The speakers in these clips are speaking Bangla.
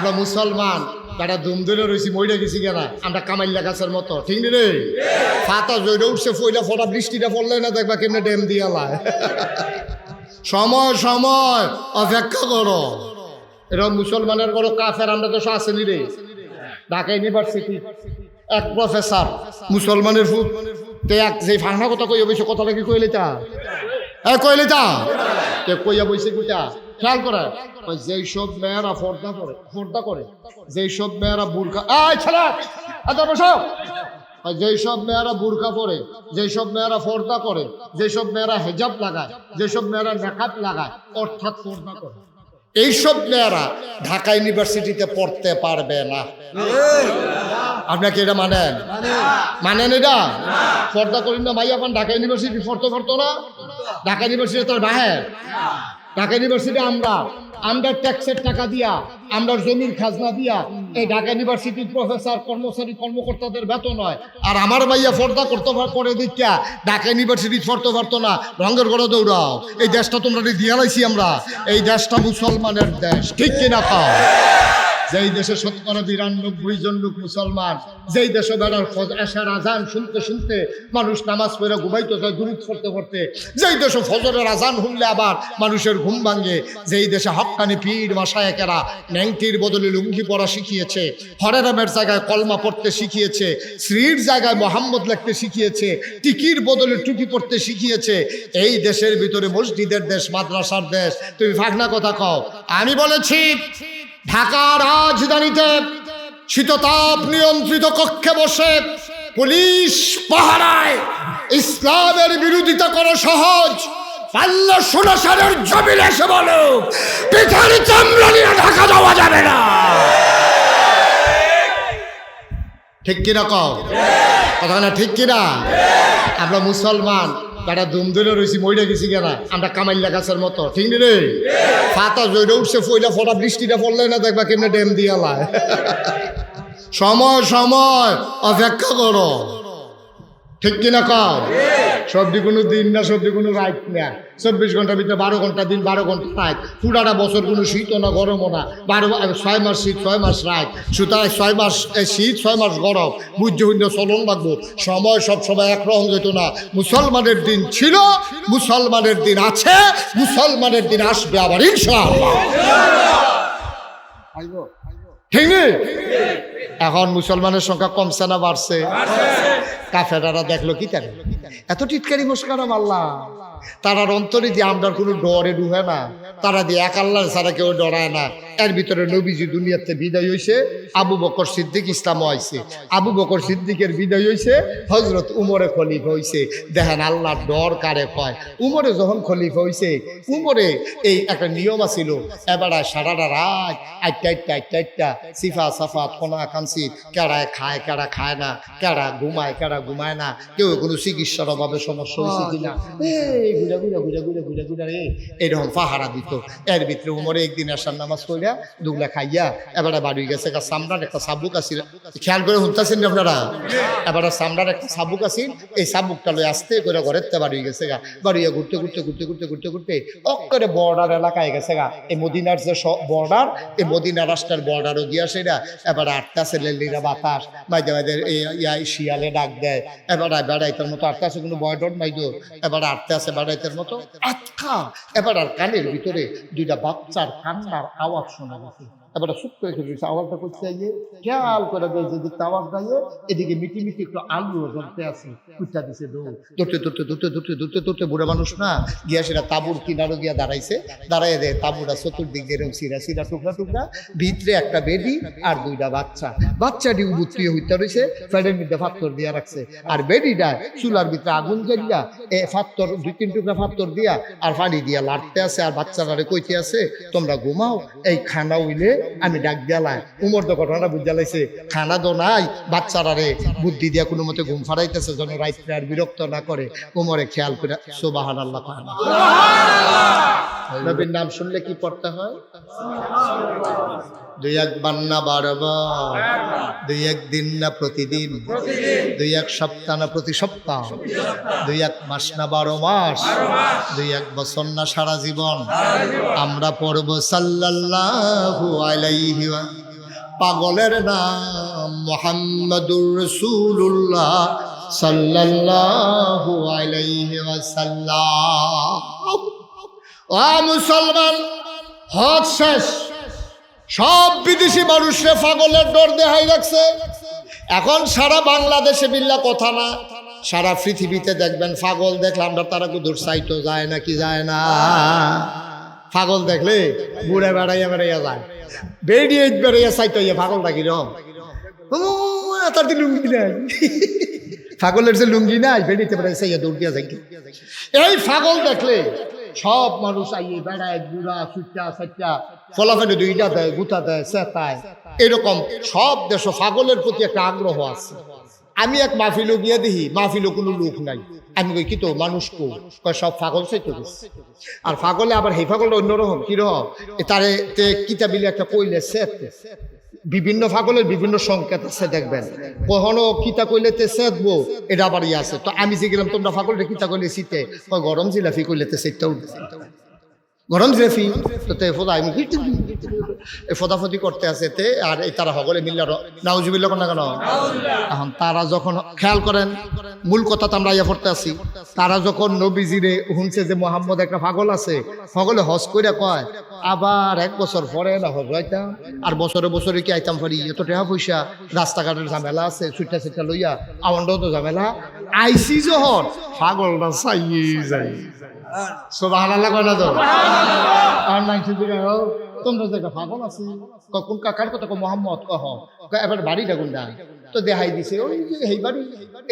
আমরা মুসলমান যারা দুম ধরে রয়েছি মইরা গেছি কেনা আমরা কামাইল্লা গাছের মতো ঠিক নি রে ফাতা জৈরে উঠছে ফইলা ফোটা বৃষ্টিটা পড়লে না দেখবা কেমনে ড্যাম দিয়ে লায় সময় সময় অপেক্ষা করো। এটা মুসলমানের বড় কাফের আমরা তো আসেনি রে। ঢাকা ইউনিভার্সিটি এক প্রফেসর মুসলমানের ফুট তে এক যে ফাঁকনা কথা কই বসে কথাটা কি কইলে তা কইলে তা তে কইয়া বসে কুটা খেয়াল করে যেই সব মেয়েরা ফর্দা করে যেই সব মেয়েরা বুরকা ছেলে বসো যেই সব মেয়েরা বুরকা পরে যেই সব মেয়েরা পর্দা করে যেই সব মেয়েরা হেজাব লাগায় যেসব মেয়েরা নেকাব লাগায় অর্থাৎ পর্দা করে এইসব মেয়েরা ঢাকা ইউনিভার্সিটিতে পড়তে পারবে না। আপনাকে এটা মানেন এটা পর্দা করি না ভাই এখন ঢাকা ইউনিভার্সিটি পড়তে পারতো না। ঢাকা ইউনিভার্সিটি তার বাহের ঢাকা ইউনিভার্সিটি আমরা ট্যাক্সের টাকা দিয়া আমরা জমির খাজনা দিয়া এই ঢাকা ইউনিভার্সিটির প্রফেসর কর্মচারী কর্মকর্তাদের বেতন হয়। আর আমার ভাইয়া পর্দা করতে করে দিকা ঢাকা ইউনিভার্সিটি পড়তে পারতো না। রঙের গড়ে দৌড়াও এই দেশটা তোমরা দিয়ে লাইছি আমরা। এই দেশটা মুসলমানের দেশ ঠিক কিনা পাও। যেই দেশে ৯৯ লোক মুসলমান, যেই দেশে বেড়ার এশার আজান শুনতে শুনতে মানুষ নামাজ পড়ে ঘুমাইতে যায় দুরূদ পড়তে পড়তে, যেই দেশে ফজরের আজান শুনলে আবার মানুষের ঘুম ভাঙে, যেই দেশে হক্কানি পীর মাশায়েখেরা ন্যাংটির বদলে লুঙ্গি পরা শিখিয়েছে, হরেরামের জায়গায় কলমা পড়তে শিখিয়েছে, শ্রীর জায়গায় মোহাম্মদ লিখতে শিখিয়েছে, টিকির বদলে টুপি পড়তে শিখিয়েছে, এই দেশের ভিতরে মসজিদের দেশ, মাদ্রাসার দেশ, তুমি ফাঁকনা কথা কও। আমি বলেছি ঢাকার রাজধানীতে শীততাপ নিয়ন্ত্রিত কক্ষে বসে পুলিশ পাহারায় ইসলামের বিরোধিতা করা সহজ। পাল্লা সোনাসারের জমিনে এসে বলো পিঠার চামড়া নিয়ে ঢাকা যাওয়া যাবে না। ঠিক কিনা কও কথা না ঠিক কিনা? আমরা মুসলমান যারা দুম ধরে রয়েছি মইরা গেছি কেনা আমরা কামাইল্লা গাছের মতো ঠিক নি রে ফাতা জৈরে উঠছে ফইলা ফোটা বৃষ্টিটা পড়লে না দেখবা কেমনে ড্যাম দিয়ে লায় সময় সময় অপেক্ষা করো ঠিক কিনা কও। সবজি কোনো দিন না সবজি কোনো রাত না, ২৪ ঘন্টার ভিতরে ১২ ঘন্টা দিন ১২ ঘন্টা রাত, পুরাটা বছর কোনো শীতও না গরমও না, ৬ মাস শীত ৬ মাস রাত, সুতরাং ৬ মাস শীত ৬ মাস গরম, বুঝতে হইলে চলন লাগবো। সময় সব সময় একরকম যেত না। মুসলমানের দিন ছিল, মুসলমানের দিন আছে, মুসলমানের দিন আসবে আবার ইনশাআল্লাহ। ঠিক নেই? এখন মুসলমানের সংখ্যা কমছে না বাড়ছে? কাফেরারা দেখলো কি তারা এত টিটকারি মুস্কারা মারলাম, তারার অন্তরে দিয়ে আমরা কোনো ডরে ডুবে না, তারা দিয়ে এক আল্লাহ ছাড়া কেউ ডরায় না। এর ভিতরে নবীজি দুনিয়াতে বিদায় হয়েছে, আবু বকর সিদ্দিক ইসলামও আইছে, আবু বকর সিদ্দিকের বিদায় হয়েছে, হজরত উমরে খলিফা হয়েছে। দেখেন আল্লাহ ডর কারে কয়। উমরে যখন খলিফা হয়েছে, উমরে এই একটা নিয়ম আছিল, এবার সারাটা রাত আটটা সিফা সাফা কোনা কানসি, কেড়ায় খায় কেড়া খায় না, কেড়া ঘুমায় কেড়া ঘুমায় না, কেউ কোনো চিকিৎসার অভাবে সমস্যা হয়েছে কিনা এরকম পাহারা দিত। এর ভিতরে উমরে একদিন আসার নামাজ পড়িয়া দুগলা খাইয়া এবারে বাড়ি গেছে। সামরার একটা সাবুক আছিল, খেয়াল করে শুনতেছেন আপনারা, এবারে সামরার একটা সাবুক আছিল, এই সাবুকটা লই আসতে করে ঘরের তে বাড়ি গেছে গা। বাড়িয়া ঘুরতে ঘুরতে ঘুরতে ঘুরতে ঘুরতে ঘুরতে অক্করে বর্ডার এলাকায় গেছে গা। এই মদিনার যে বর্ডার, এই মদিনা রাষ্ট্রের বর্ডারও দিয়া সেটা এবারে আটটা ছেলেরা বাতাস মাইদে মাইদের শিয়ালে ডাক দেয়, এবারে বেড়াইতের মতো আটটা আছে, কোনো বয়ডর মাইদো এবার আটতে আছে বেড়াইতের মতো আটকা। এবার আর কানের ভিতরে দুইটা বাচ্চার কান্নার আওয়াজ শোনা গেছে। এবার সুপ্ত হয়েছে, আওয়াজটা করতে যাইয়ে খেয়াল করে দেয় যেদিকে আওয়াজ দেয় এদিকে মিটি মিটি একটু আলুও জ্বলতে আছে, কুচা দিছে দৌড়তে দৌড়তে দৌড়তে দৌড়তে দৌড়তে দৌড়তে বুড়া মানুষ না গিয়া সেটা তাবুর কিনারও গিয়া দাঁড়াইছে। দাঁড়াই দেয় তাবুরা চতুর্দিক দিয়ে এরকম সিরা সিরা টুকরা টুকরা, ভিতরে একটা বেডি আর দুইটা বাচ্চা। বাচ্চাটি উবুত্রিয় হইতে রয়েছে, ফ্যানের মধ্যে পাথর দিয়া রাখছে, আর বেডিটা চুলার ভিতরে আগুন জ্বালিয়া পাথর ২-৩ টুকরা পাথর দিয়া আর পানি দিয়া লাড়তে আছে। আর বাচ্চারা কইতে আছে তোমরা ঘুমাও, এই খানা হইলে আমি ডাক দিয়ালাই। উমর তো ঘটনাটা বুঝা লাইছে, খানা তো নাই, বাচ্চারা রে বুদ্ধি দিয়া কোনো মতে ঘুম ফাড়াইতেছে যেন রাইতে আর বিরক্ত না করে। উমরে খেয়াল করে সুবহানাল্লাহ কয় না। নবীর নাম শুনলে কি পড়তে হয়? ২-১ বার না ১২ বার, ২-১ দিন না প্রতিদিন, ২-১ সপ্তাহ না প্রতি সপ্তাহ, ২-১ মাস না ১২ মাস, ২-১ বছর না সারা জীবন আমরা পড়ব সাল্লাল্লাহু আলাইহি ওয়া পাগলের নাম মুহাম্মাদুর রাসূলুল্লাহ সাল্লাল্লাহু আলাইহি ওয়াসাল্লাম। ও মুসলমান, হজ শেষ, সব বিদেশি মানুষে পাগলের ডর দেখাই রাখছে। এখন সারা বাংলাদেশে বিল্লা কথা না, সারা পৃথিবীতে দেখবেন পাগল দেখলে আমরা তারা দূর চাইতো যায় না কি যায় না। পাগল দেখলে ঘুরে বেড়াইয়া বেড়াইয়া যায়, বেরিয়ে বেড়াইয়া চাইতো পাগলটা কিরম তার লুঙ্গি নাই, পাগলের যে লুঙ্গি নাই বেরিয়ে বেড়াইছে দৌড় দিয়া যাই। এই পাগল দেখলে সব মানুষ আইয়ে বেড়ায়, গুড়া সুচ্চা সাচ্চা ফলাফেলে দুইটা দেয়, গুতা দেয়, চেতায়। এরকম সব দেশ পাগলের প্রতি একটা আগ্রহ আছে। আমি এক মাহফিলও গিয়ে দেখি, মাহফিলও কোনো লোক নাই। আমি কই কি তো মানুষ কয় সব পাগল চাইতো গেছে। আর পাগলে আবার সেই পাগলটা অন্যরকম কিরকম, তারে কিতাবিলে একটা কইলে সেত, বিভিন্ন পাগলের বিভিন্ন সংকেত আছে দেখবেন। কখনো কিতা কইলে তে সেদবো, এটা আবার ইয়ে আছে। তো আমি যে গেলাম তোমরা পাগলটা কিতা কইলে শীতে, গরম জিলাফি কইলে তে সেটটা উঠবে, গরম জিলাফি তো তে ফোদা আমি ফোদাফদি করতে আছে তে। আর এই তারা সকলে মিল্লা নাউজুবিল্লাহ কোন না কেন। এখন তারা যখন খেয়াল করেন, মূল কথা তো আমরা ইয়া পড়তে আছি, তারা যখন নবীজিরে শুনছে যে মোহাম্মদ একটা পাগল আছে, সকলে হজ কইরা কয় আবার 1 বছর পরে না হজ হইতাম, আর বছরে বছরে কি আইতাম পারি, এত টাকা পয়সা, রাস্তাঘাটের ঝামেলা আছে, ছুটটা ছুটটা লইয়া আমারও তো ঝামেলা। আইসি যখন পাগলটা চাইয়ে যাই। সুবহানাল্লাহ কয় না তো। আর নাই তোমরা যে একটা পাগল আছে, কোন কাকার কথা মোহাম্মদ কহ, এবার বাড়িটা কোনটা, তো দেখাই দিছে ওই যে এই বাড়ি,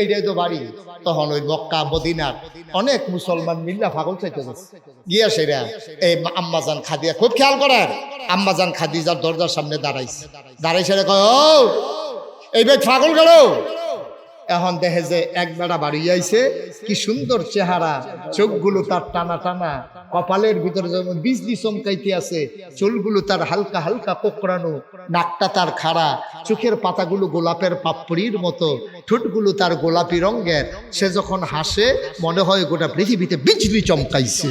এইটাই তো বাড়ি। তখন ওই মক্কা মদিনার অনেক মুসলমান মিল্লা পাগল চাইতে গেছে গিয়া সেরা এই আম্মাজান খাদিজা, খুব খেয়াল করেন, আম্মাজান খাদিজার দরজার সামনে দাঁড়াইছে, দাঁড়াইছে কয় ও এই ভাই পাগল গেল। এখন দেখে যে এক বেড়া বাড়ি আইছে, কি সুন্দর চেহারা, চোখগুলো তার টানা টানা, কপালের ভিতরে যেমন বিজলি চমকাইতে আছে, চুলগুলো তার হালকা হালকা কোকড়ানো, নাকটা তার খাড়া, চোখের পাতাগুলো গোলাপের পাপড়ির মতো, ঠোঁটগুলো তার গোলাপি রঙের। সে যখন হাসে মনে হয় গোটা পৃথিবীতে বিজলি চমকাইছে।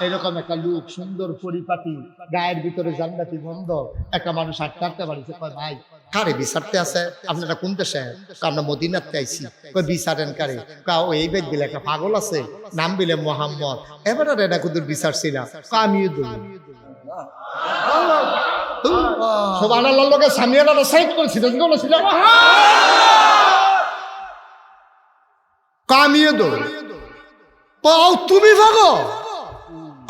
এরকম একটা লোক, সুন্দর পরিপাটি, গায়ের ভিতরে জান্নাতি গন্ধ, একটা মানুষ আটকাতে পারিছে। কয় ভাই কারে বিচারতে আছে, আপনারা কোন দেশে? আমরা মদিনাতে আইছি। কই বিচারেন কারে? কাও এই বেদ বিলে একটা পাগল আছে, নাম বিলে মোহাম্মদ, এবার এটা কুদুর বিচার ছিল। আমিও দই সুবহানাল্লাহ লোকে সামিয়ারা সাইড করেছিল, বলেছিল আমিও দই। পাও তুমি পাগল?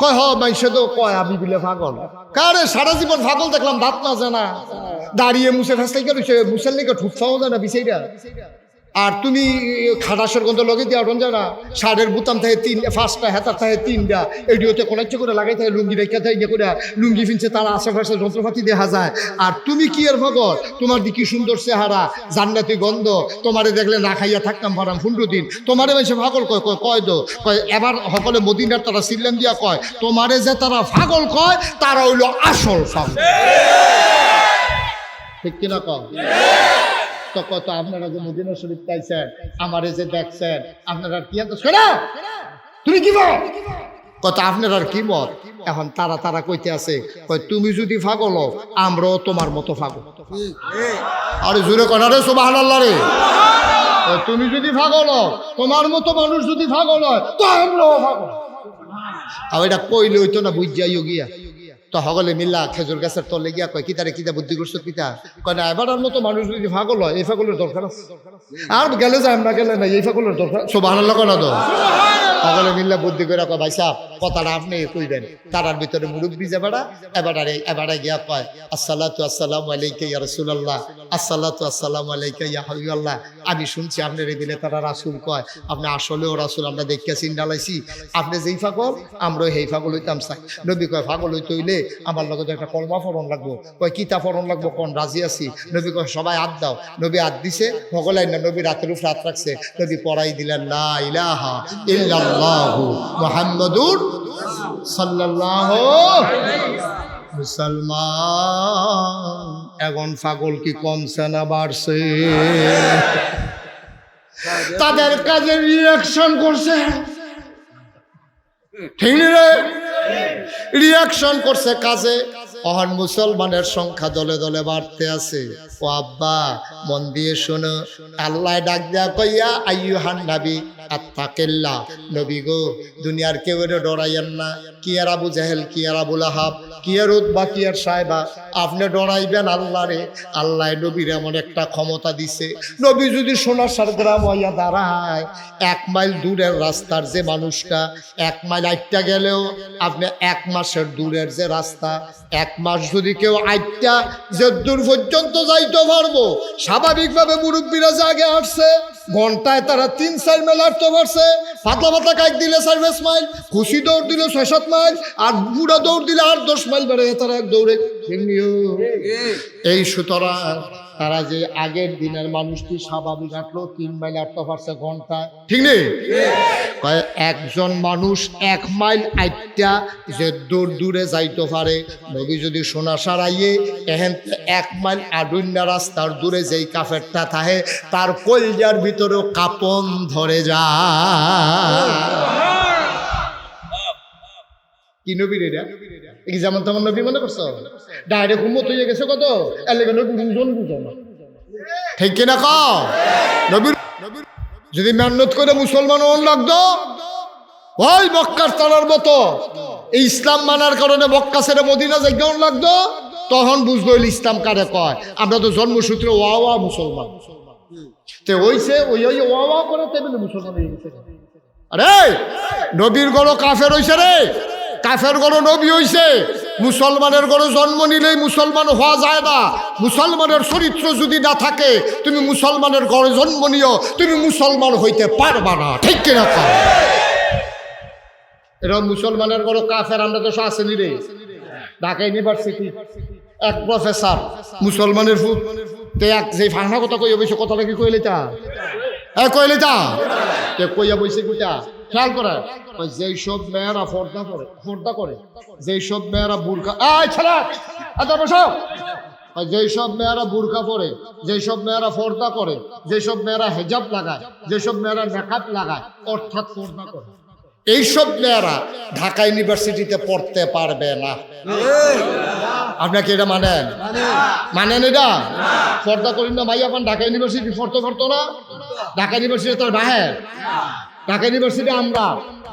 কয় হ মাইসে তো কয় আমি বিলে পাগল। কারে সারা জীবন পাগল দেখলাম, দাঁত না জানা, দাঁড়িয়ে মুছে ফেসলাই করেছে, মুছের লেগে ঠুকছাও যায় না বিষয়টা। আর তুমি খাটাসের গন্ধ লগে দিয়ে আটন যায় না, শার্টের বুতাম থাকে 5টা, হেতার থাকে 3টা, এডিওতে কোনাচ্ছ করে লাগাই থাকে, লুঙ্গি রেখা থাকে ইয়ে করে লুঙ্গি ফিনছে, তারা আশেপাশে যন্ত্রপাতি দেখা যায়। আর তুমি কি এর পাগল? তোমার দি কি সুন্দর চেহারা, জান্নাতি গন্ধ, তোমারে দেখলে না খাইয়া থাকতাম পারাম 15 দিন। তোমারে বেশি পাগল কয়, কয় দো কয় এবার সকলে মদিনার তারা সিল্লাম দিয়া কয়, তোমারে যে তারা পাগল কয় তারা হইল আসল পাগল। ঠিক কিনা কম? তো কত আপনারা যে মদিনা শরীফ পাইছেন, আমারে যে দেখছেন, আপনারা কি তুমি কি বল কত আপনার আর কি মত? এখন তারা কইতে আছে, তুমি যদি পাগল আমরাও তোমার মতো পাগল। আরে জোরে কথা রে, সুবহানাল্লাহ রে। তুমি যদি পাগল, তোমার মতো মানুষ যদি পাগল হয় তো আমরাও পাগল। আর এটা কইলে হইতো না, বুঝ যাইও গিয়া। তো সকলে মিল্লা খেজুর গাছের তলে গিয়া কয় কিতারে কিতা বুদ্ধি করছো কিতা, কয় না এবার মতো মানুষ যদি পাগল হয় এই পাগলের দরকার আছে, আর গেলে যায় না গেলে না, এই পাগলের দরকার। সুবহানাল্লাহ কয় না তো। সকলে মিল্লা বুদ্ধি করে কয় ভাই সাহেব কথাটা আপনি কইবেন। তারার ভিতরে মুরব্বী যে এবারে গিয়া কয় আসসালাতু আসসালামু আলাইকা ইয়া রাসূলুল্লাহ, আসসালাতু আসসালামু আলাইকা ইয়া হাবিবাল্লাহ। আমি শুনছি আপনার এই বিলে তারা রাসূল কয়, আপনি আসলেও রাসূল, আমরা দেখিয়া চিন্তালাইছি আপনি যেই পাগল আমরাও সেই পাগল হইতাম চাই। নবী কয় পাগল হইতে হইলে আমার লগে একটা কলমা ফরণ লাগবো। কয় কিতা ফরণ লাগবো কোন? রাজি আছি। নবী কয় সবাই হাত দাও। নবী হাত দিছে, সকলাই না, নবী রাতের উপর হাত রাখছে, নবী পড়াই দিলেন লা ইলাহা ইল্লাল্লাহু মুহাম্মাদুর সাল্লাল্লাহু। মুসলমান এখন পাগল কি কমছে না বাড়ছে? তাদের কাজে রিয়াকশন করছে, ঠিক রে, রিয়াকশন করছে কাজে। অহন মুসলমানের সংখ্যা দলে দলে বাড়তে আছে। ও আব্বা মন দিয়ে শোনো, আল্লাহ ডাক দেয়া কইয়া আইয়ুহান নবী আত্তাকিল্লাহ, নবী গো দুনিয়ার কেউ ডরাইয়েন না। কি আর আবু জাহেল, কি আর আবু লাহাব, কি আর উতবা, কি আর সাহেবা, আপনি ডরাইবেন আল্লাহরে। আল্লাহ নবীর এমন একটা ক্ষমতা দিছে, নবী যদি সোনাসার গ্রাম হইয়া দাঁড়ায়, 1 মাইল দূরের রাস্তার যে মানুষটা 1 মাইল আইটটা গেলেও আপনি 1 মাসের দূরের যে রাস্তা 1 মাস যদি কেউ আইটটা যে দূর পর্যন্ত যাইতে পারবো, স্বাভাবিকভাবে মুরব্বীরা জাগে আসছে ঘন্টায় তারা 3-4 মাইল হাঁটতে পারছে। পাতলা পাতলা কাইক দিলে 4-5 মাইল, খুশি দৌড় দিলে 6-7 মাইল, আর বুড়া দৌড় দিলে 8-10 মাইল বেড়ে তারা এক দৌড়ে। এই সুতরাং তারা যে আগের দিনের মানুষটি স্বাভাবিক হাঁটলো 3 মাইল হাঁটতে পারছে ঘন্টায়, ঠিক নেই? একজন মানুষ 1 মাইল আইটা যে দূরে যাইতে পারে, নবী যদি সোনা সারাইয়ে এহেন 1 মাইল আডুন্না রাস্তার দূরে যেই কাফেরটা থাকে তার কলজার ভিতরেও কাপন ধরে যায়। কি নবীর এটা? কি যেমন তেমন নবী মনে করছো? ডাইরেক্ট উম্মত হয়ে গেছে কত গুরুজন বুঝো না, ঠিক কিনা কও? নবীর যদি মেহনত করে মুসলমান হন লাগতো ওই মক্কার তারার মতো এই ইসলাম মানার কারণে মক্কা ছেড়ে মদিনা যাইতে লাগতো, তখন বুঝলো ইসলাম কারে কয়। আমরা তো জন্মসূত্রে ওয়া মুসলমান, তে ওইছে ওই ওয়া করে তেমনি মুসলমান হয়ে গেছে। আরে নবীর গড় কাফের হইছে রে, কাফের গড় নবী হইছে। মুসলমানের গড়ে জন্ম নিলেই মুসলমান হওয়া যায় না। মুসলমানের চরিত্র যদি না থাকে, তুমি মুসলমানের গড়ে জন্ম নিও, তুমি মুসলমান হইতে পারবা না, ঠিক কিনা? এরকম মুসলমানের গড় কাফের আমরা তো আসেনি রে। ঢাকা ইউনিভার্সিটি এক প্রফেসর মুসলমানের ফুট এক যে ফাঁকা কথা কইয়া বইছে, কথাটা কি কইলে তা কইলে তা কইয়া বইছে কিটা খেয়াল করে। যেই সব মেয়েরা পর্দা করে, যেই সব মেয়েরা বুরকা যেই সব মেয়েরা বুরকা পরে, যেই সব মেয়েরা পর্দা করে, যেসব মেয়েরা হেজাব লাগায়, যেসব মেয়েরা মেকআপ লাগায়, অর্থাৎ পর্দা করে, এইসব মেয়েরা ঢাকা ইউনিভার্সিটিতে পড়তে পারবে না। আপনাকে এটা মানেন? মানেন এটা? পর্দা করি না ভাই, আপনার ঢাকা ইউনিভার্সিটি পড়তে পারতো না? ঢাকা ইউনিভার্সিটি তার বাহের। ঢাকা ইউনিভার্সিটি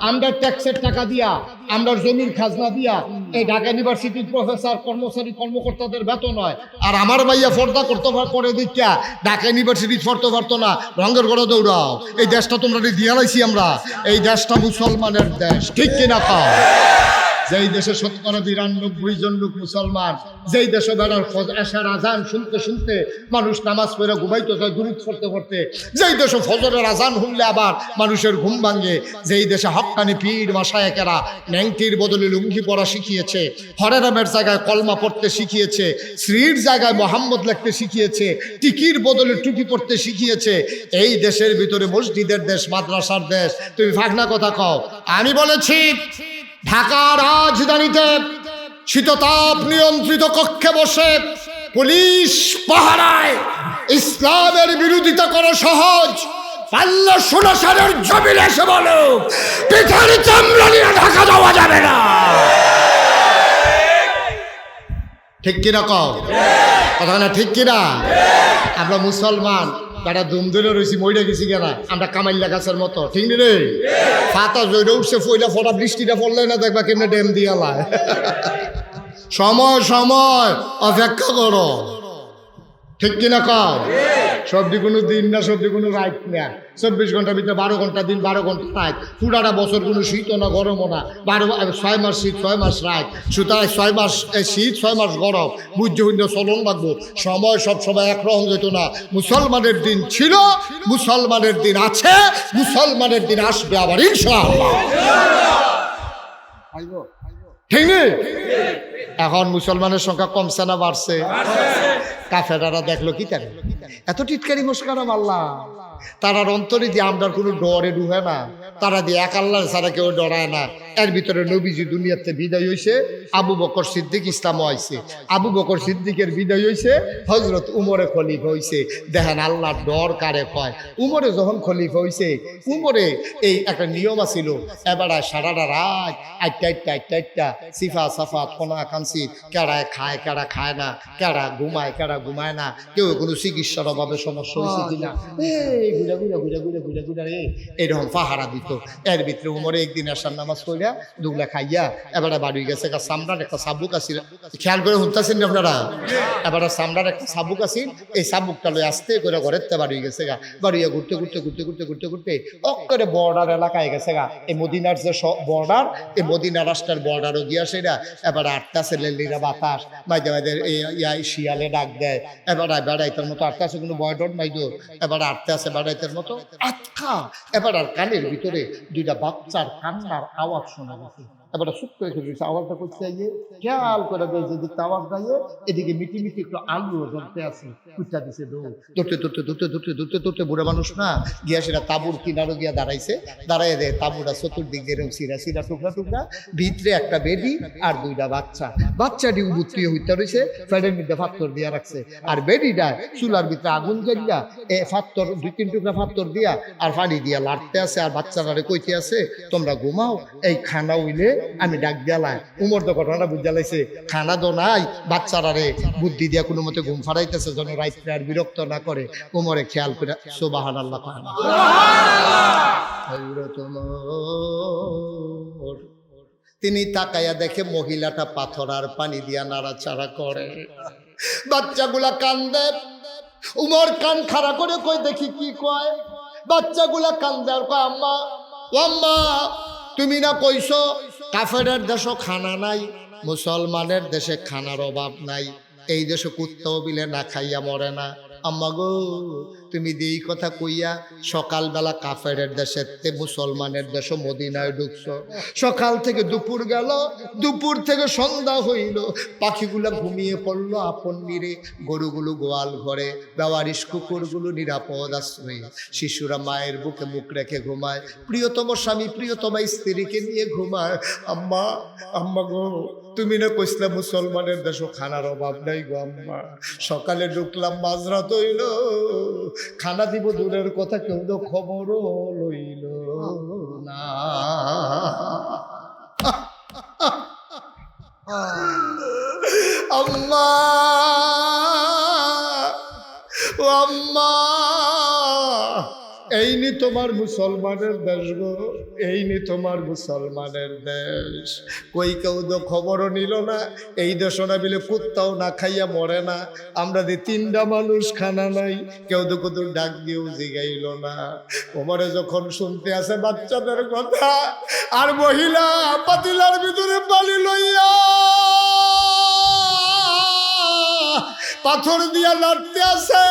আমরা ট্যাক্সের টাকা দিয়া, আমরা জমির খাজনা দিয়া এই ঢাকা ইউনিভার্সিটির প্রফেসর কর্মচারী কর্মকর্তাদের বেতন হয়। আর আমার ভাইয়া পর্দা করতে করে দিচ্ছা ঢাকা ইউনিভার্সিটি পড়তে পারতো না, রঙের ঘরে দৌড়াও। এই দেশটা তোমরা দিয়ে লাইছি আমরা, এই দেশটা মুসলমানের দেশ, ঠিক কিনা খাও? যেই দেশে 92 জন লোক মুসলমান, যেই দেশে বেড়ার এশার আজান শুনতে শুনতে মানুষ নামাজ পড়ে ঘুমাইতে যায় দুরূদ পড়তে পড়তে, যেই দেশে ফজরের আজান শুনলে আবার মানুষের ঘুম ভাঙে, যেই দেশে হক্কানি পীর মাশায়েখেরা ন্যাংটির বদলে লুঙ্গি পরা শিখিয়েছে, হরেরামের জায়গায় কলমা পড়তে শিখিয়েছে, শ্রীর জায়গায় মোহাম্মদ লিখতে শিখিয়েছে, টিকির বদলে টুপি পড়তে শিখিয়েছে, এই দেশের ভিতরে মসজিদের দেশ, মাদ্রাসার দেশ, তুমি ফাঁকনা কথা কও। আমি বলেছি ঢাকার রাজধানীতে শীততাপ নিয়ন্ত্রিত কক্ষে বসে পুলিশ পাহারায় ইসলামের বিরোধিতা করা সহজ। পাল্লা 16 সালের জমিনে এসে বলো পিঠার চামড়া নিয়ে ঢাকা যাওয়া যাবে না, ঠিক কিনা কও? কথা না ঠিক কিনা? আমরা মুসলমান তারা দুম ধরে রয়েছি, মইটা গেছি কেনা আমরা কামাইল্লা গাছের মতো, ঠিক নি রে? পাতা জৈরে উঠছে, ফইলা ফোটা বৃষ্টিটা পড়লে না দেখবা কেমনে ড্যাম দিয়া লায়। সময় সময় অপেক্ষা করো, ঠিক কিনা কও? সবজি কোনো দিন না, সবজি কোনো রাত না। 24 ঘন্টার ভিতরে 12 ঘন্টা দিন, 12 ঘন্টা রাত। পুরাটা বছর কোনো শীতও না গরমও না, 6 মাস শীত, 6 মাস রাত। সুতরাং 6 মাস শীত, 6 মাস গরম, বুঝতে হইলে চলন লাগবো। সময় সব সময় একরকম যেত না। মুসলমানের দিন ছিল, মুসলমানের দিন আছে, মুসলমানের দিন আসবে আবার ইনশাআল্লাহ, ঠিক নেই? এখন মুসলমানের সংখ্যা কমছে না বাড়ছে? কাফেরারা দেখলো কি তারা এত টিটকারি মুস্কারা মারলাম, তারার অন্তরে দিয়ে আমরা কোনো ডরে ডুবে না, তারা দিয়ে এক আল্লাহ ছাড়া কেউ ডরায় না। এর ভিতরে নবীজি দুনিয়াতে বিদায় হয়েছে, আবু বকর সিদ্দিক ইসলাম হয়েছে, আবু বকর সিদ্দিকের বিদায় হয়েছে, হজরত উমরে খলিফা হয়েছে। দেখেন আল্লাহর ডর কারে কয়। উমরে যখন খলিফা হয়েছে, উমরে এই একটা নিয়ম আছিল, এবার সারাটা রাত আটটা সিফা সাফা খোনা কানছি, কেড়ায় খায় কেড়া খায় না, কেড়া ঘুমায় না, কেউ কোনো চিকিৎসার অভাবে সমস্যা হয়েছে কিনা, এই ঘুরে ঘুরে ঘুরে ঘুরে ঘুরে ঘুরে এইরকম পাহারা দিত। এর ভিতরে উমরে একদিন আসার নামাজ পড়িয়া দুগলা খাইয়া এবারে বাড়ি গেছে। সামরার একটা সাবুক আসিল, খেয়াল করে শুনতেছেন আপনারা? এবারে সামরার একটা সাবুক আসিল, এই সাবুকটা লই আসতে করে ঘরের তে বাড়ি গেছে গা। বাড়িয়া ঘুরতে ঘুরতে ঘুরতে ঘুরতে ঘুরতে ঘুরতে অক্করে বর্ডার এলাকায় গেছে গা। এই মদিনার যে বর্ডার, এই মদিনা রাষ্ট্রের বর্ডারও গিয়া সেটা এবার আটটাছে লেলিরা বাতাস মাঝে মাঝে শিয়ালে ডাক দেয়। এবার বেড়াইতের মতো আটটা আছে, কোনো বয়ডর নাই তো, এবার আটটা আছে বেড়াইতের মতো আটকা। এবার আর কানের ভিতরে দুইটা বাচ্চার কান্নার আওয়াজ শোনা গেছে। এবার চুপ করে খেয়েছে, আওয়াজটা করতে যাইয়ে খেয়াল করে যে দিকটা আওয়াজ গাইয়ে এদিকে মিটি মিটি একটু আলু ধরতে আছে, কুচা দিছে ধরতে ধরতে ধরতে ধরতে ধরতে ধরতে বুড়া মানুষ না গিয়া সেটা তাবুর কিনারও গিয়া দাঁড়াইছে। দাঁড়াইয়ে দেয় তাবুরা চতুর্দিক দিয়ে এরকম সিরা সিরা টুকরা টুকরা, ভিতরে একটা বেডি আর দুইটা বাচ্চা। বাচ্চাটি উবুত্রিয়ে হইতে রয়েছে, ফ্যানের মধ্যে ফাত্তর দিয়া রাখছে। আর বেডিটা চুলার ভিতরে আগুন জ্বালিয়া এ ফাত্তর দুই তিন টুকরা ফাত্তর দিয়া আর পানি দিয়া লাড়তে আছে। আর বাচ্চারা কইতে আছে তোমরা ঘুমাও, এই খানা হইলে আমি ডাক দিয়ালাই। উমর তো ঘটনাটা বুঝা লাইছে, খানা তো নাই, বাচ্চারা রে বুদ্ধি দিয়া কোনো মতে ঘুম ফাড়াইতেছে যেন রাইতে আর বিরক্ত না করে। উমরে খেয়াল করে সুবহানাল্লাহ কয় না। তিনি তাকাইয়া দেখে মহিলাটা পাথর আর পানি দিয়া নাড়াচাড়া করে, বাচ্চাগুলা কান্দে। উমর কান খাড়া করে কই দেখি কি কয়। বাচ্চাগুলা কান্দে আর কয় আম্মা, ও আম্মা তুমি না কইছো কাফেরের দেশে খানা নাই, মুসলমানের দেশে খানার অভাব নাই, এই দেশে কুত্তাও বিলে না খাইয়া মরে না। আম্মা গো তুমি এই কথা কইয়া সকালবেলা কাফেরের দেশে মুসলমানের দেশে মদিনায় ঢুকছো। সকাল থেকে দুপুর গেল, দুপুর থেকে সন্ধ্যা হইল, পাখিগুলো ঘুমিয়ে পড়লো আপন নিরে, গরুগুলো গোয়াল ঘরে, বেওয়ারিশ কুকুরগুলো নিরাপদ আশ্রয়ে, শিশুরা মায়ের বুকে মুখ রেখে ঘুমায়, প্রিয়তম স্বামী প্রিয়তমা স্ত্রীকে নিয়ে ঘুমায়। আম্মা, আম্মা গো তুমি না কইসলা মুসলমানের দেশে খানার অভাব নাই গো আম্মা। সকালে ঢুকলাম মাঝরাত হইল, খানা দিব দূরের কথা কেউ তো খবরও লইল না। আম্মা, ও আম্মা, এই নি তোমার মুসলমানের দেশ গো, এই নি তোমার মুসলমানের দেশ। কই কেউ তো খবরও নিল না, এই দেশ না বিলে কুত্তাও না খাইয়া মরে না। আমরা যে তিনটা মানুষ খানা নাই, কেউ তো কত ডাক দিয়েও জিগাইল না। ওমরে যখন শুনতে আসে বাচ্চাদের কথা, আর মহিলা পাতিলার ভিতরে পানি লইয়া পাথর দিয়া লড়তে আসে,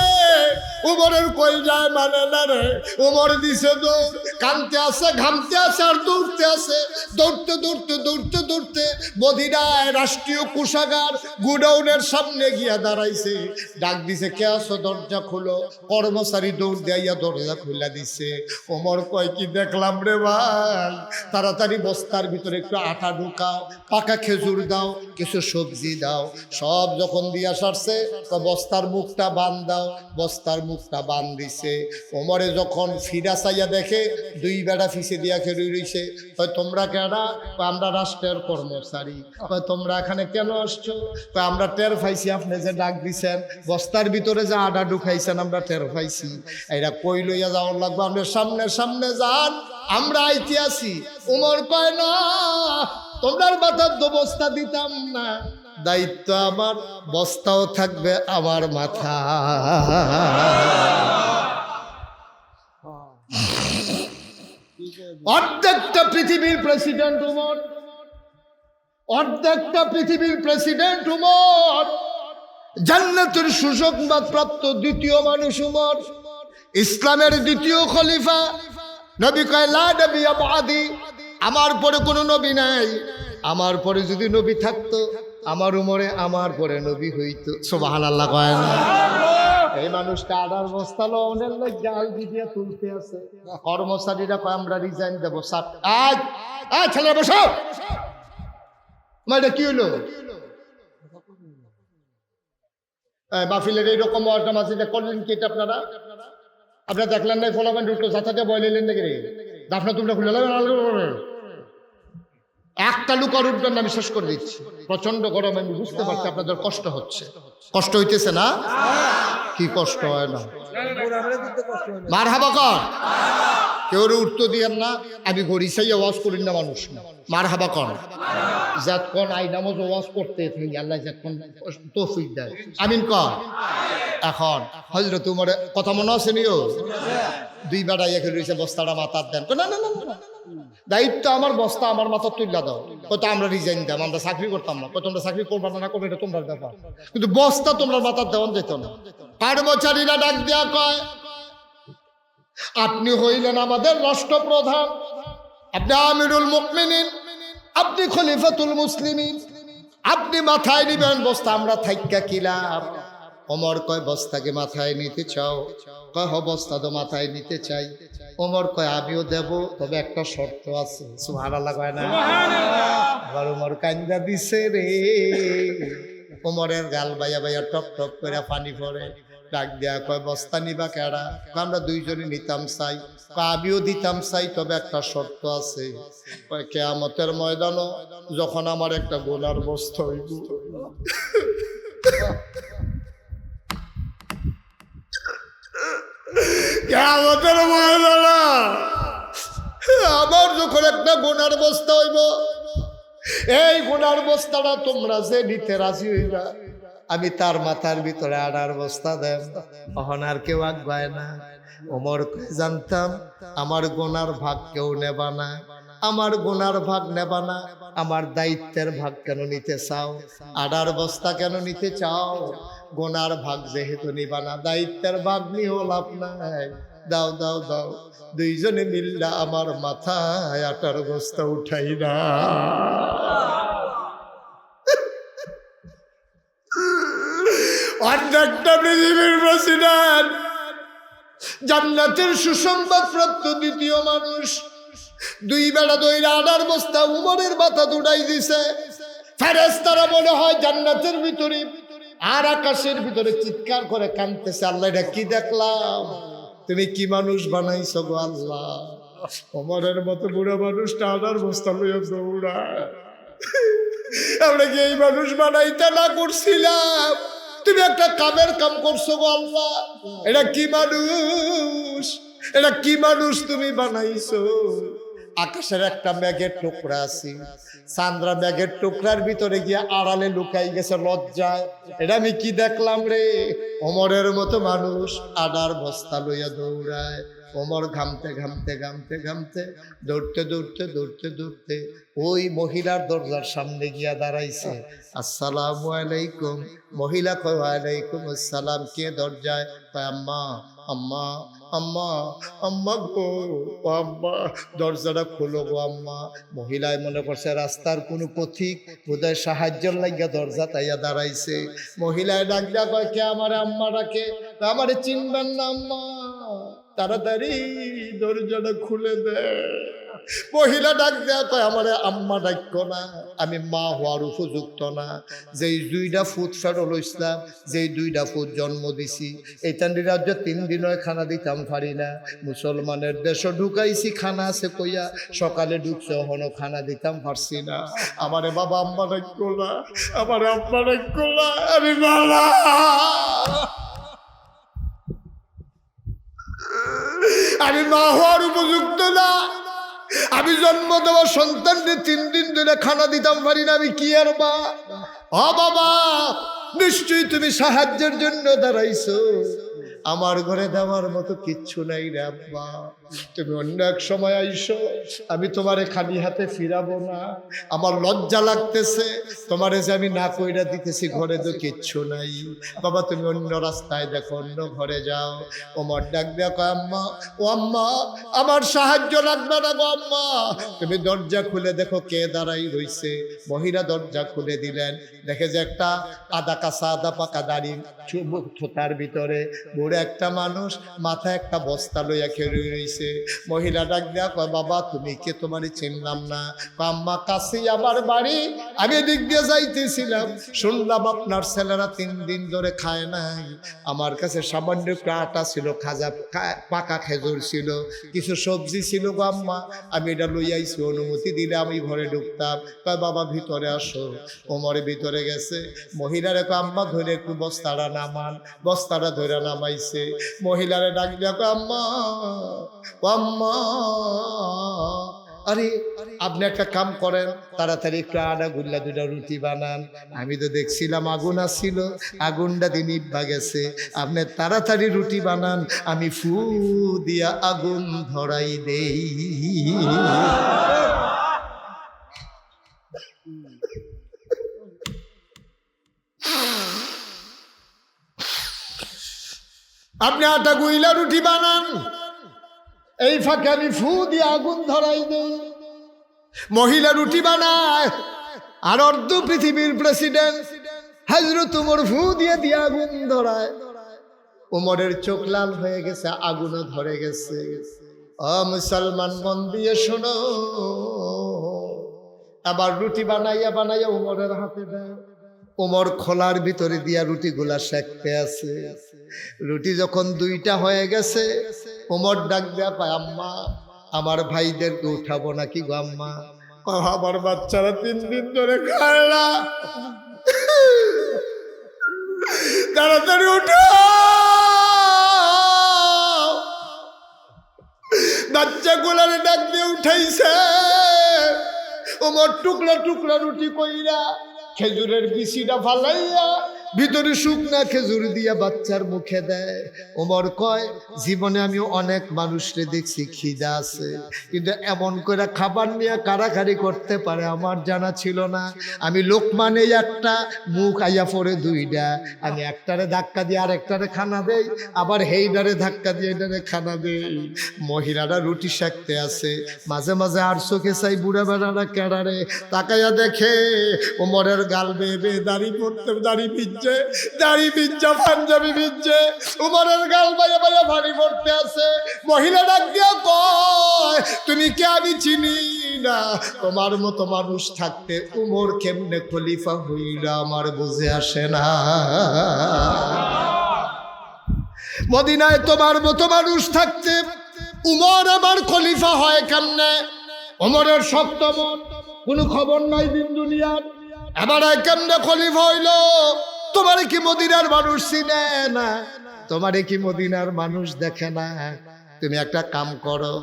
উমরের কই যায় মানে না রে। উমর দিছে দৌড়, কানতে আসে, ঘামতে আসে আর দৌড়তে আসে। দৌড়তে দৌড়তে দৌড়তে দৌড়তে মদিনায় রাষ্ট্রীয় কোষাগার গুডাউনের সামনে গিয়া দাঁড়াইছে। ডাক দিছে কে আসো, দরজা খুলো। কর্মচারী দৌড় দিয়া দরজা খুলে দিছে। ওমর কয় কি দেখলাম রে ভাই, তাড়াতাড়ি বস্তার ভিতরে একটু আটা ঢুকাও, পাকা খেজুর দাও, কিছু সবজি দাও। সব যখন দিয়া সারছে বস্তার মুখটা বান দাও, বস্তার মুখটা বান দিছে। ওমরে যখন ফিরা চাইয়া দেখে দুই বেড়া ফিসে দিয়া খেয়ে রইছে। তোমরা কেডা? আমরা রাষ্ট্রের কর্মচারী। তোমরা এখানে কেন আসছো? আমরা টের পাইছি আপনি যে ডাক দিছেন, বস্তার ভিতরে যে আডা ঢুকাইছেন আমরা টের পাইছি। এরা কই লইয়া যাওয়ার লাগবে, আমরা সামনে সামনে যান, আমরা আইতে আসি। উমর কয় না, তোমরার মাথার তো বস্তা দিতাম না, দায়িত্ব আমার, বস্তাও থাকবে আমার মাথা। অর্ধেকটা পৃথিবীর প্রেসিডেন্ট উমর, অর্ধেকটা পৃথিবীর প্রেসিডেন্ট উমর, জান্নাতের সুসংবাদ প্রাপ্ত দ্বিতীয় মানুষ উমর, ইসলামের দ্বিতীয় খলিফা। নবী কয় লা নবিয়্যা বাদি, আমার পরে কোনো নবী নাই। আমার পরে যদি নবী থাকতো, আমার উমরে আমার পরে নবী হইতো। সুবহানাল্লাহ কয় না? এই মানুষটা আডার বস্তা লনের লজ্জা আলগি দিয়ে তুলতে আছে। কর্মচারীরা কয় আমরা রিজাইন দেবো। সাত আজ আজ ছেলে বসো, এটা কি হলো? মাহফিলের এইরকম ওয়াজটা মাসিদে করলেন কি এটা আপনারা? আপনারা দেখলেন না ফলাফল উল্টো সাথে বয় নিলেন নাকি রে? দাফনা তোমরা খুলে একটা লুক আর উঠবেন না, আমি শেষ করে দিচ্ছি। প্রচন্ড গরম, আমি বুঝতে পারছি আপনাদের কষ্ট হচ্ছে। কষ্ট হইতেছে না? কি কষ্ট হয় না? মারহাবা কর, কেউ উঠতে দিয়েন না। আমি গরিসাই আওয়াজ করি না মানুষ, মারহাবা কর। যতক্ষণ আই নামাজ আওয়াজ করতে থাকি আল্লাহ যতক্ষণ তৌফিক দেয়, আমিন কর। এখন হযরত তোমার কথা মনে আছে নিও, দুই বেড়া একে রয়েছে, বস্তাটা মাথার দেন। না না না না, দায়িত্ব আমার, বস্তা আমার মাথা তুললা দাও। কত আমরা রিজাইন দাম, আমরা চাকরি করতাম না। কত তোমরা চাকরি করবা না করবে, এটা তোমরা ব্যাপার, কিন্তু বস্তা তোমরা মাথার দেওয়ান যেত না। কর্মচারীরা ডাক দেয়া কয়, আপনি হইলেন আমাদের রাষ্ট্রপ্রধান, আপনি আমিরুল মুমিনিন, আপনি খলিফাতুল মুসলিমিন, আপনি মাথায় নিবেন বস্তা, আমরা থাইক্কা কিলাম। ওমর কয়, বস্তাকে মাথায় নিতে চাও? কয় হ, বস্তা তো মাথায় নিতে চাই। ওমর কয়, আমিও দেব, তবে একটা শর্ত আছে। সুবহানাল্লাহ কয় না? আবার ওমর কান্দা দিছে রে। ওমরের গাল বাইয়া বাইয়া টপ টপ করে পানি পড়ে। ডাক দেয়া কয়, বস্তা নিবা কেডা? আমরা দুইজনই নিতাম চাই। আমিও দিতাম চাই, তবে একটা শর্ত আছে। কিয়ামতের ময়দানও যখন আমার একটা গোলার বস্তা হইব, কিয়ামতের ময়দানে আমার যখন একটা গোনার বস্তা হইব, এই গোনার বস্তাটা তোমরা যে নিতে রাজি হইবা, আমি তার মাথার ভিতরে আড়ার বস্তা দেব। তখন আর কেউ আগায় না। ওমর জানতাম আমার গোনার ভাগ কেউ নেবা না, আমার গোনার ভাগ নেবা না, আমার দায়িত্বের ভাগ কেন নিতে চাও? আড়ার বস্তা কেন নিতে চাও? গোনার ভাগ যেহেতু নিবা না, দায়িত্বের ভাগ নিয়েও লাভ নাই। দাও দাও দাও, দুইজনে মিল্লা আমার মাথায় আটার বস্তা উঠাই না। অনেকটা পৃথিবীর প্রেসিডেন্ট, জান্নাতের সুসংবাদ প্রাপ্ত দ্বিতীয় মানুষ, দুই বেলা দইরা আডার বস্তা উমরের মাথা উঠাই দিছে। ফেরেশতারা মনে হয় জান্নাতের ভিতরে আর আকাশের ভিতরে চিৎকার করে কাঁদতেছে, আল্লাহ এটা কি দেখলাম, তুমি কি মানুষ বানাইছো গো আল্লাহ। ওমরের মতো বুড়া মানুষটা আডার বস্তা লইয়া দৌড়ায়। আমরা কি এই মানুষ বানাইতে না করছিলাম? তুমি একটা কামের কাম করছো গো আল্লাহ। এটা কি মানুষ, এটা কি মানুষ তুমি বানাইছো? আকাশের একটা মেঘের টুকরা আছে, চান্দ্রা মেঘের টুকরার ভিতরে গিয়ে আড়ালে লুকাই গেছে লজ্জায়। এটা আমি কি দেখলাম রে? ওমরের মতো মানুষ আডার বস্তা লইয়া দৌড়ায়। ওমর ঘামতে ঘামতে ঘামতে ঘামতে দৌড়তে দৌড়তে দৌড়তে দৌড়তে ওই মহিলার দরজার সামনে গিয়া দাঁড়াইছে। আসসালামু আলাইকুম। মহিলা কয় ওয়ালাইকুম আসসালাম। কে দরজায়? কয় আম্মা আম্মা আম্মা আম্মা গো, আম্মা দরজাটা খোলো গো আম্মা। মহিলায় মনে করছে রাস্তার কোনো পথিক বোধহয় সাহায্যের লাগিয়া দরজা তাইয়া দাঁড়াইছে। মহিলায় ডাক দেয়া কয়, কে আমারে আম্মা ডাকে? আমারে চিনবেন না আম্মা, তাড়াতাড়ি দরজাটা খুলে দে। মহিলা ডাক দেয়া কয়, আমারে আম্মা ডাক্য না, আমি মা হওয়ার উপযুক্ত না। যেই 2টা ফুট ফেরল ইসলাম, যেই 2টা ফুট জন্ম দিছি, এই টান্ডি রাজ্য 3 দিন খানা দিতাম পারি না। মুসলমানের দেশে ঢুকাইছি, খানা আছে কইয়া, সকালে ঢুকছে হনো খানা দিতাম পারছি না। আমারে বাবা আম্মা ডাক্য না, আমারে আম্মা ডাক্য না, আমি মালা। আমি মা হওয়ার উপযুক্ত না, আমি জন্ম দেওয়া সন্তানকে 3 দিন ধরে খানা দিতাম পারি না, আমি কি আর মা? ও বাবা, নিশ্চয়ই তুমি সাহায্যের জন্য দাঁড়াইছো, আমার ঘরে দেওয়ার মতো কিচ্ছু নাই রে আব্বা। তুমি অন্য এক সময় আইসো, আমি তোমারে খালি হাতে ফিরাবো না। আমার লজ্জা লাগতেছে তোমারে যে আমি না কইরা দিতেছি, ঘরে তো কিচ্ছু নাই। বাবা তুমি অন্য রাস্তায় দেখো, অন্য ঘরে যাও। ওমর ডাক দেখো, আম্মা ও আম্মা, আমার সাহায্য লাগবে না গো আম্মা, তুমি দরজা খুলে দেখো কে দাঁড়াই রইছে। মহিলা দরজা খুলে দিলেন, দেখে যে একটা আদা কাঁচা আদা পাকা দাড়ি তার ভিতরে বুড়ে বুড়া একটা মানুষ মাথায় একটা বস্তা লইয়া খেয়ে রইছে। মহিলা ডাক দেয়া কয়, বাবা তুমি কে, তোমারই চিনলাম না। আম্মা কাছেই আমার বাড়ি, আমি দিক দিয়ে যাইতেছিলাম, শুনলাম আপনার ছেলেরা 3 দিন ধরে খায় নাই। আমার কাছে সামান্য একটু আটা ছিল, খাজা পাকা খেজুর ছিল, কিছু সবজি ছিল গো আম্মা, আমি এটা লইয়াইছি, অনুমতি দিলে আমি ঘরে ঢুকতাম। কয় বাবা ভিতরে আসো। ওমরে ভিতরে গেছে, মহিলারে কয় আম্মা ধরে একটু বস্তাটা নামান। বস্তাটা ধরে নামাইছে। মহিলারে ডাক দিয়া কয়, আম্মা আম্মা, আরে আপনি একটা কাম করেন, তাড়াতাড়ি একটু আটা গুল্লা 2টা রুটি বানান। আমি তো দেখছিলাম আগুন আসছিল, আগুনটা দিয়ে নিভা গেছে, আপনি তাড়াতাড়ি রুটি বানান, আমি ফু দিয়া আগুন ধরাই দেই। আপনি আটা গুইলা রুটি বানান, এই ফাঁকে আমি ফু দিয়ে আগুন ধরাই দেই। মহিলা রুটি বানায়, আর অর্ধ পৃথিবীর প্রেসিডেন্ট হযরত ওমর ফু দিয়ে আগুন ধরায়। ওমরের চোখ লাল হয়ে গেছে, আগুনও ধরে গেছে। ও মুসলমান, মন দিয়ে শোনো, আবার রুটি বানাইয়া বানাইয়া ওমরের হাতে দেয়। ওমর খোলার ভিতরে দিয়া রুটিগুলা সেকতে আছে। রুটি যখন 2টা হয়ে গেছে, ওমর ডাক দেয়া পায়, আম্মা আমার ভাইদেরকে উঠাবো নাকি গো আম্মা? আমার বাচ্চারা 3 দিন ধরে খায় না, তাড়াতাড়ি উঠো। বাচ্চাগুলারে ডাক দিয়ে উঠাইছে। ওমর টুকরা টুকরা রুটি কইরা খেজুরের বিচিটা ফালাইয়া ভিতরে শুকনা খেজুর দিয়া বাচ্চার মুখে দেয়। ওমর কয়, জীবনে আমি অনেক মানুষরে দেখছি খিদা আছে, কিন্তু এমন করে খাবার নিয়ে কারাকারি করতে পারে আমার জানা ছিল না। আমি লোকমানে একটা, মুখ আইয়া পড়ে 2টা, আমি একটারে ধাক্কা দিয়ে আর একটারে খানা দেই, আবার হেইডারে ধাক্কা দিয়ে এটারে খানা দেই। মহিলারা রুটি সেঁকতে আছে, মাঝে মাঝে আর চোখে চাই বুড়া বেড়ারা কেড়ারে তাকাইয়া দেখে ওমরের গাল বেয়ে বেয়ে দাড়ি পড়তে, দাড়ি ভিজছে, দাড়ি ভিজছে, পাঞ্জাবি ভিজছে, উমরের গাল বাইয়া বাইয়া ভারী পড়তে আছে। মহিলা ডাক দিয়া কয়, তুমি কে, আমি চিনি না, তোমার মতো মানুষ থাকতে উমর কেমনে খলিফা হইল আমার বুঝে আসে না। মদিনায় তোমার মতো মানুষ থাকতে উমর আমার খলিফা হয় কেমনে? উমরের শক্ত মন, কোনো খবর নাই দিন দুনিয়ার, এবার কেমনে খলিফা হইল? তোমারে কি মদিনার মানুষ চিনে না? তোমারে কি মদিনার মানুষ দেখে না? তুমি একটা কাম করো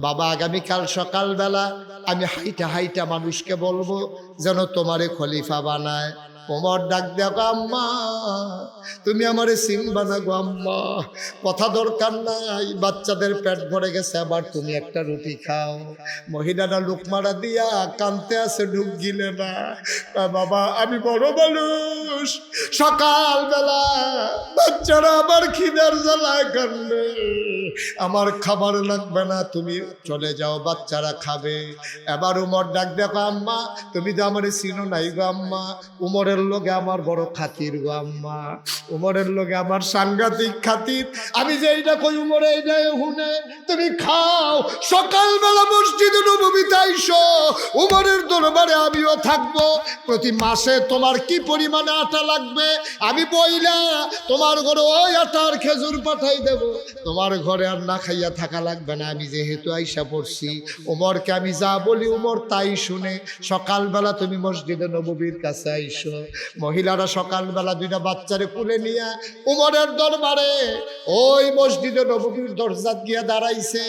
বাবা, আগামীকাল সকালবেলা আমি হাইটা হাইটা মানুষকে বলবো যেন তোমারে খলিফা বানায়। ওমর ডাক দেখো, আম্মা তুমি আমারে চিনবা না গো আম্মা, কথা দরকার নাই, বাচ্চাদের পেট ভরে গেছে, আবার তুমি একটা রুটি খাও। মহিলারা লুকমারা দিয়া কানতে আছে, ঢুক গিলে না। বাবা আমি বড় মানুষ, সকালবেলা বাচ্চারা আবার খিদার জ্বালায় কান্দে, আমার খাবার লাগবে না, তুমি চলে যাও, বাচ্চারা খাবে। এবার উমর ডাক দেখো, আম্মা তুমি তো আমার চিনো নাই গো আম্মা, উমরের লোকে আমার বড় খাতির গো আম্মা, উমরের লোকে আমার সাংঘাতিক খাতির, আমি যে এইটা কই উমরে এইটাই হুনে, তুমি খাও। সকালবেলা মসজিদে নববীতে আইসো, উমরের দরবারে আমিও থাকবো, প্রতি মাসে তোমার কি পরিমাণে আটা লাগবে আমি বইলা তোমার ঘরে ওই আটার খেজুর পাঠাই দেব, তোমার ঘরে আর না খাইয়া থাকা লাগবে না। আমি যেহেতু আইসা পড়ছি, উমরকে আমি যা বলি উমর তাই শুনে। সকালবেলা তুমি মসজিদে নববীর কাছে আইসো। মহিলারা সকালবেলা 2টা বাচ্চারে কুলে নিয়ে উমরের দরবারে ওই মসজিদে নববীর দরজাত গিয়া দাঁড়াইছে।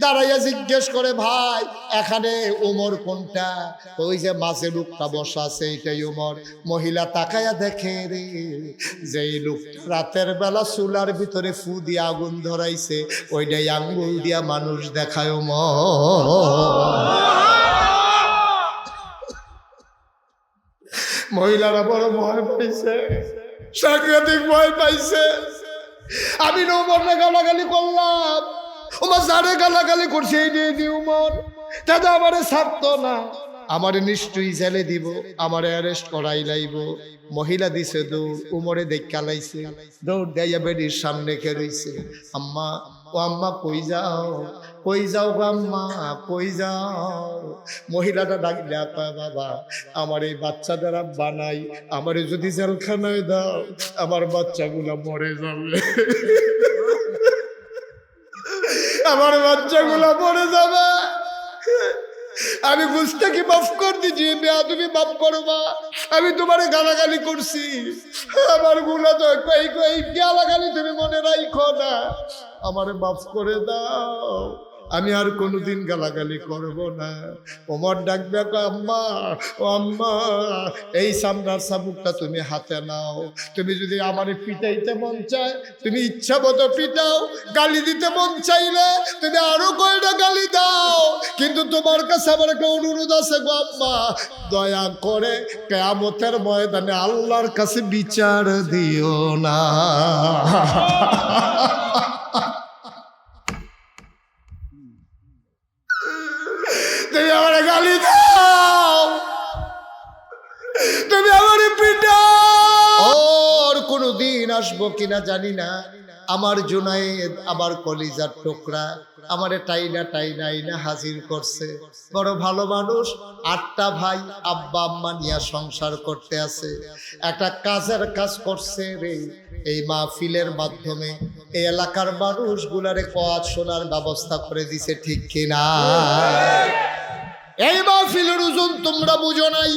দাঁড়াইয়া জিজ্ঞেস করে, ভাই এখানে উমর কোনটা? ওই যে মাঝে লোকটা বসা আছে এইটাই উমর। মহিলা তাকাইয়া দেখে রে, যেই লোক রাতের বেলা চুলার ভিতরে ফু দিয়ে আগুন ধরাইছে, ওইটাই আঙ্গুল দিয়া মানুষ দেখায় মহিলারা বড় ভয় পাইছে, সাংঘাতিক ভয় পাইছে। আমি উমরে গালাগালি করলাম, ওমর যারে গালাগালি করছে এই দিয়ে উমর দাদা আমারে ছাড়তো না। আমারে নিশ্চয়ই জেলে দিব, আমারে অ্যারেস্ট করাই লাইব। মহিলা দিছে দৌড়, উমরে দেখা লাইছে, দৌড় দেয়া বেডির সামনে কে রইছে। আম্মা, ও আম্মা কই যাও, কই যাও গো আম্মা, কই যাও? মহিলাটা ডাক দেয়া, বাবা আমার এই বাচ্চাদের আব্বা নাই, আমারে যদি জেলখানায় দাও আমার বাচ্চাগুলা মরে যাবে, আমার বাচ্চাগুলা মরে যাবে। আমি গুস্তাকে মাফ কর দিজিয়ে, তুমি মাফ করো মা, আমি তোমারে গালাগালি করছি, আমার গুলা তো কই কই গালাগালি তুমি মনে রাখো না, আমারে মাফ করে দাও, আমি আর কোনোদিন গালাগালি করব না। ওমর ডাকবে, আম্মা, ও আম্মা, এই সামনার চাবুকটা তুমি হাতে নাও, তুমি যদি আমারে পিটাইতে মন চায় তুমি ইচ্ছা মতো পিটাও, গালি দিতে মন চাইলে তুমি আরো কয়টা গালি দাও, কিন্তু তোমার কাছে আমার একটা অনুরোধ আছে গো আম্মা, দয়া করে কিয়ামতের ময়দানে আল্লাহর কাছে বিচার দিও না। তুমি আমার গালি দাও, তুমি আমার পিটাও, ওর কোনদিন আসবো কিনা জানি না। আমার জুনায়েদ, আমার কলিজার টুকরা, আমারে টাইনা টাইনা আইনা হাজির করছে। বড় ভালো মানুষ, 8টা ভাই আব্বা আম্মা নিয়ে সংসার করতে আছে। একটা কাজের কাজ করছে রে, এই মাহফিলের মাধ্যমে এই এলাকার মানুষগুলারে ওয়াজ শোনার ব্যবস্থা করে দিছে, ঠিক কিনা? এই মাহফিলের ওজন তোমরা বুঝো নাই,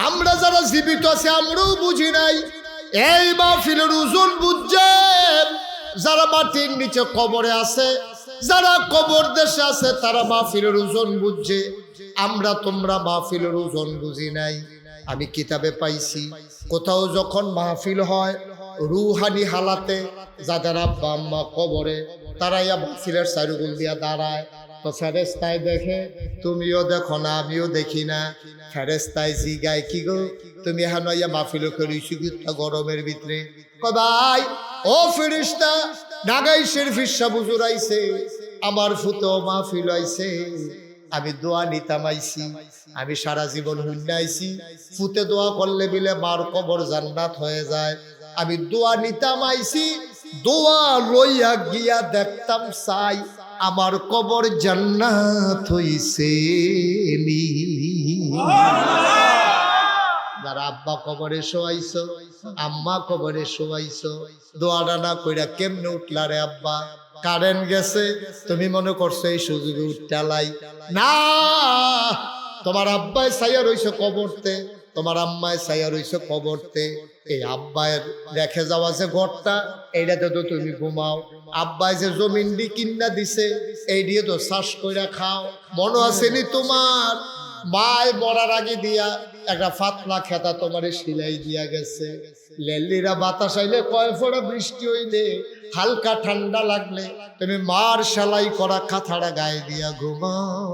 আমরা যারা জীবিত আছি আমরাও বুঝি নাই। এই মাহফিলের ওজন বুঝছে যারা মাটির নিচে কবরে আছে, যারা কবর দেশে আছে, তারা মাহফিলের ওজন বুঝছে। আমরা তোমরা মাহফিলের ওজন বুঝি নাই। আমি কিতাবে পাইছি, কোথাও যখন মাহফিল হয় রুহানি হালাতে, যাদের আব্বা আম্মা কবরে, তারা ইয়া মাহফিলের চারুগুল দিয়া দাঁড়ায়, তো ফেরেস্তায় দেখে, তুমিও দেখো না আমিও দেখি না। ফেরেস্তায় জিগায়, কি গো তুমি এখন ইয়া মাহফিল করেছি গরমের ভিতরে? ভাই ও ফেরেস্তা, ঢাকাই শরীফের সাহেব হুজুর আইছে, আমার ফুতেও মাহফিল আইছে, আমি দোয়া নিতাম আইছি, আমি সারা জীবন হুন্না আইছি, ফুতে দোয়া করলে বিলে মার কবর জান্নাত হয়ে যায়। আমি দোয়া নিতাম আইছি, দোয়া লইয়া গিয়া দেখতাম চাই আমার কবর জান্নাত হইছে নি। যারা আব্বা কবরে শোয়াইছো, আম্মা কবরে শোয়াইছো, দোয়াটা না কইরা কেমনে উঠলা রে আব্বা? কারেন্ট গেছে, তুমি মনে করছো এই সুযোগে উঠটালাই না। তোমার আব্বায় ছাইয়া রইছে কবরতে, তোমার আম্মায় ছাইয়া রইছে কবরতে। এই আব্বায়ের রেখে যাওয়া যে ঘরটা, এইটাতে তো তুমি ঘুমাও। আব্বাই যে জমিন দি কিন্না দিছে, এই দিয়ে তো চাষ কইরা খাও। মনে আসেনি তোমার মায় মরার আগে দিয়া একটা ফাতলা খেতা তোমার সিলাই দিয়া গেছে। লেলিরা বাতাস আইলে, কয় ফোঁটা বৃষ্টি হইলে, হালকা ঠান্ডা লাগলে তুমি মার সেলাই করা কাঁথাটা গায়ে দিয়া ঘুমাও।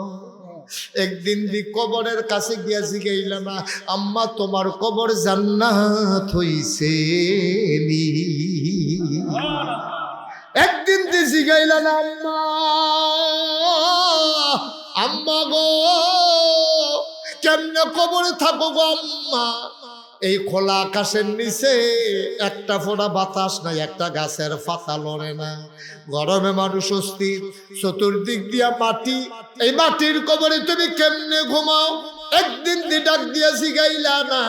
একদিন দি কবরের কাছে গিয়া জিগাইলা না, আম্মা তোমার কবর জান্নাত হইছে নি? একদিন দি জিগাইলা না, আম্মা আম্মা গো কেমনে কবরে থাকো গো আম্মা? এই খোলা আকাশের নিচে একটা ফোঁটা বাতাস নাই, একটা গাছের পাতা লড়ে না, গরমে মানুষ অস্থির, চতুর্দিক দিয়া মাটি, এই মাটির কবরে তুমি কেমনে ঘুমাও? একদিন দি ডাক দিয়া জিগাইলা না,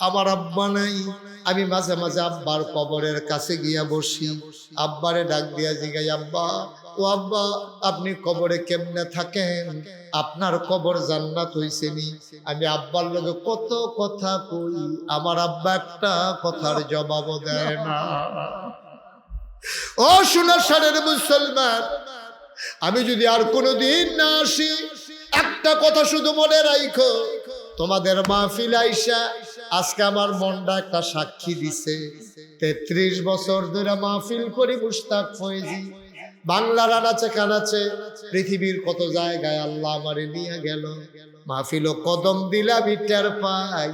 আমার আব্বা নাই? আমি মাঝে মাঝে আব্বার কবরের কাছে গিয়া বসি, আব্বারে ডাক দিয়া জিগাই, আব্বা ও আব্বা আপনি কবরে কেমনে থাকেন? আপনার কবর জান্নাত হইছে নি? আমি আব্বার লগে কত কথা কই, আমার আব্বা একটা কথার জবাব দেয় না। ও সোনার সারের মুসলমান, আমি যদি আর কোনোদিন না আসি, একটা কথা শুধু মনে রাখো, তোমাদের মাহফিল আইসা আজকে আমার মনটা একটা সাক্ষী দিছে। 33 বছর ধরে মাহফিল করি মুশতাক ফয়েজি, বাংলার আনাচে কানাচে, পৃথিবীর কত জায়গায় আল্লাহ আমারে নিয়ে গেল। মাহফিলও কদম দিলা টের পাই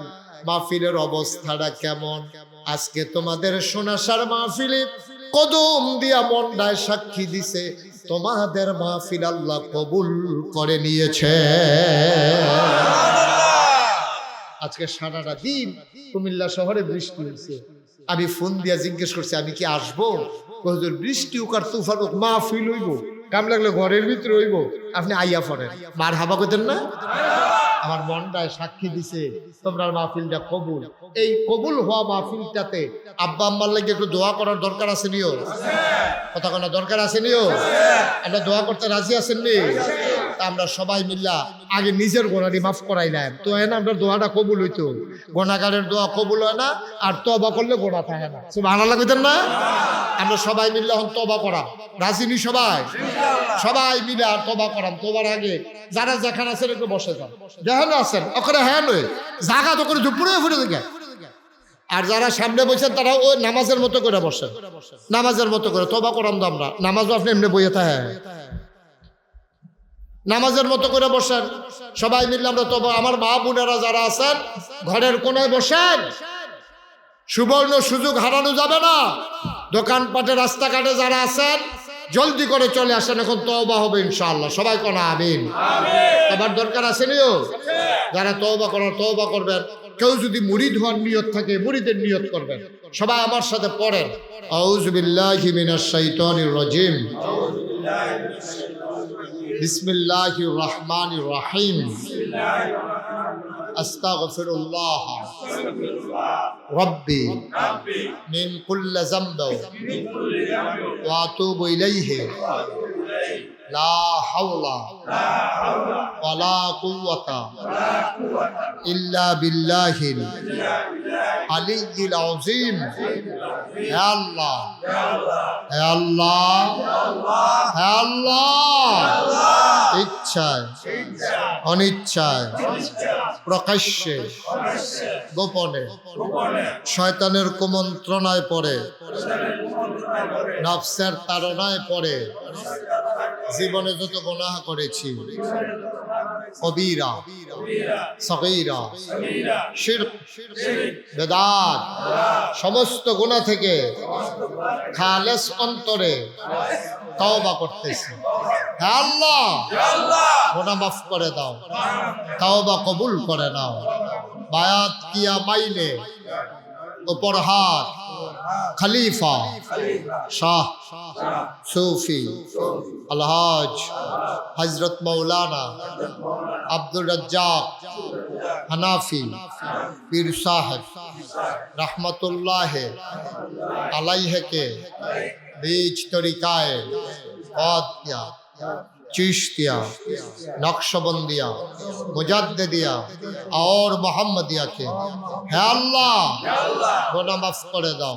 মাহফিলের অবস্থাটা কেমন। আজকে তোমাদের সোনাসার মাহফিলে কদম দিয়া মনটায় সাক্ষী দিছে, তোমাদের মাহফিল আল্লাহ কবুল করে নিয়েছে। আজকে সারাটা দিন কুমিল্লা শহরে বৃষ্টি হয়েছে। আমি ফোন দিয়া জিজ্ঞেস করছি আমি কি আসবো? হুজুর বৃষ্টি হোক আর তুফান হোক মাহফিল হইব, কাম লাগলে ঘরের ভিতরে হইব, আপনি আইয়া পড়েন। মার হাবা করতেন না? আমার মনটায় সাক্ষী দিছে তোমরা মাহফিলটা কবুল। এই কবুল হওয়া মাহফিলটাতে আব্বা আম্মার লাগে একটু দোয়া করার দরকার আছে নিও, কথা কোনো দরকার আছে নিও। আমরা দোয়া করতে রাজি আছেন নি? আমরা সবাই মিল্লা আগে নিজের গোনাটি মাফ করাইলাম তো না, আমরা দোয়াটা কবুল হইতো। গোনাগারের দোয়া কবুল হয় না, আর তবা করলে গোনা থাকে না। সুবহানাল্লাহ কইতেন না? আমরা সবাই মিল্লা এখন তবা করা রাজি নি? সবাই মিলে আর তবা করাম। তোবার আগে যারা যেখানে আছেন একটু বসে যান, যেখানে আছেন ওখানে হ্যাঁ নয় জায়গা তো করে দুপুরে ফুটে দেখে। আর যারা সামনে বসেন তারা ওই নামাজের মতো করে বসেন, নামাজের মতো করে তবা করাম। তো আমরা নামাজও আপনি এমনি বইয়ে থাকে, নামাজের মতো করে বসেন সবাই মিলে আমরা তবা। আমার মা বোনেরা যারা আছেন ঘরের কোনায় বসেন, সুবর্ণ সুযোগ হারানো যাবে না। দোকানপাটে রাস্তাঘাটে যারা আছেন জলদি করে চলে আসেন, এখন তওবা হবে ইনশাআল্লাহ। সবাই কোন আমিন। তোমার দরকার আছে নিও, যারা তওবা করার তওবা করবেন। কেউ যদি মুরিদ হওয়ার নিয়ত থাকে মুরিদের নিয়ত করবেন। সবাই আমার সাথে পড়েন, আউযু বিল্লাহি মিনাশ শাইতানির রাজিম, বিসমিল্লাহির রহমানির রহিম, আস্তাগফিরুল্লাহ রব্বি মিন কুল্লি যামবি ওয়া আতুবু ইলাইহি লা হাওলা ওয়ালা কুওয়াতা ইল্লা বিল্লাহিল আলিয়্যিল আযীম। হে আল্লাহ, হে আল্লাহ, হে আল্লাহ, ইচ্ছায় অনিচ্ছায় প্রকাশ্যে গোপনে শয়তানের কুমন্ত্রণায় পড়ে, নফসের তাড়নায় পড়ে জীবনে যত গুনাহ করেছি, কবীরা সগীরা শিরক বেদাত সমস্ত গুনাহ থেকে খালেস অন্তরে তওবা করতেছি। হে আল্লাহ, গুনাহ মাফ করে দাও, তওবা কবুল করে নাও। বায়াত কিয়া মাইলে উপর হাত খলিফা শাহ সুফি আলহাজ হযরত মাওলানা আব্দুর রাজ্জাক হানাফি পীর সাহেব রহমতুল্লাহ আলাইহি के बीच तरीकाए कादिया चिश्तिया नक्शबंदिया मुजद्दिदिया और मोहम्मदिया के है अल्लाह गुनाह माफ करे दाओ,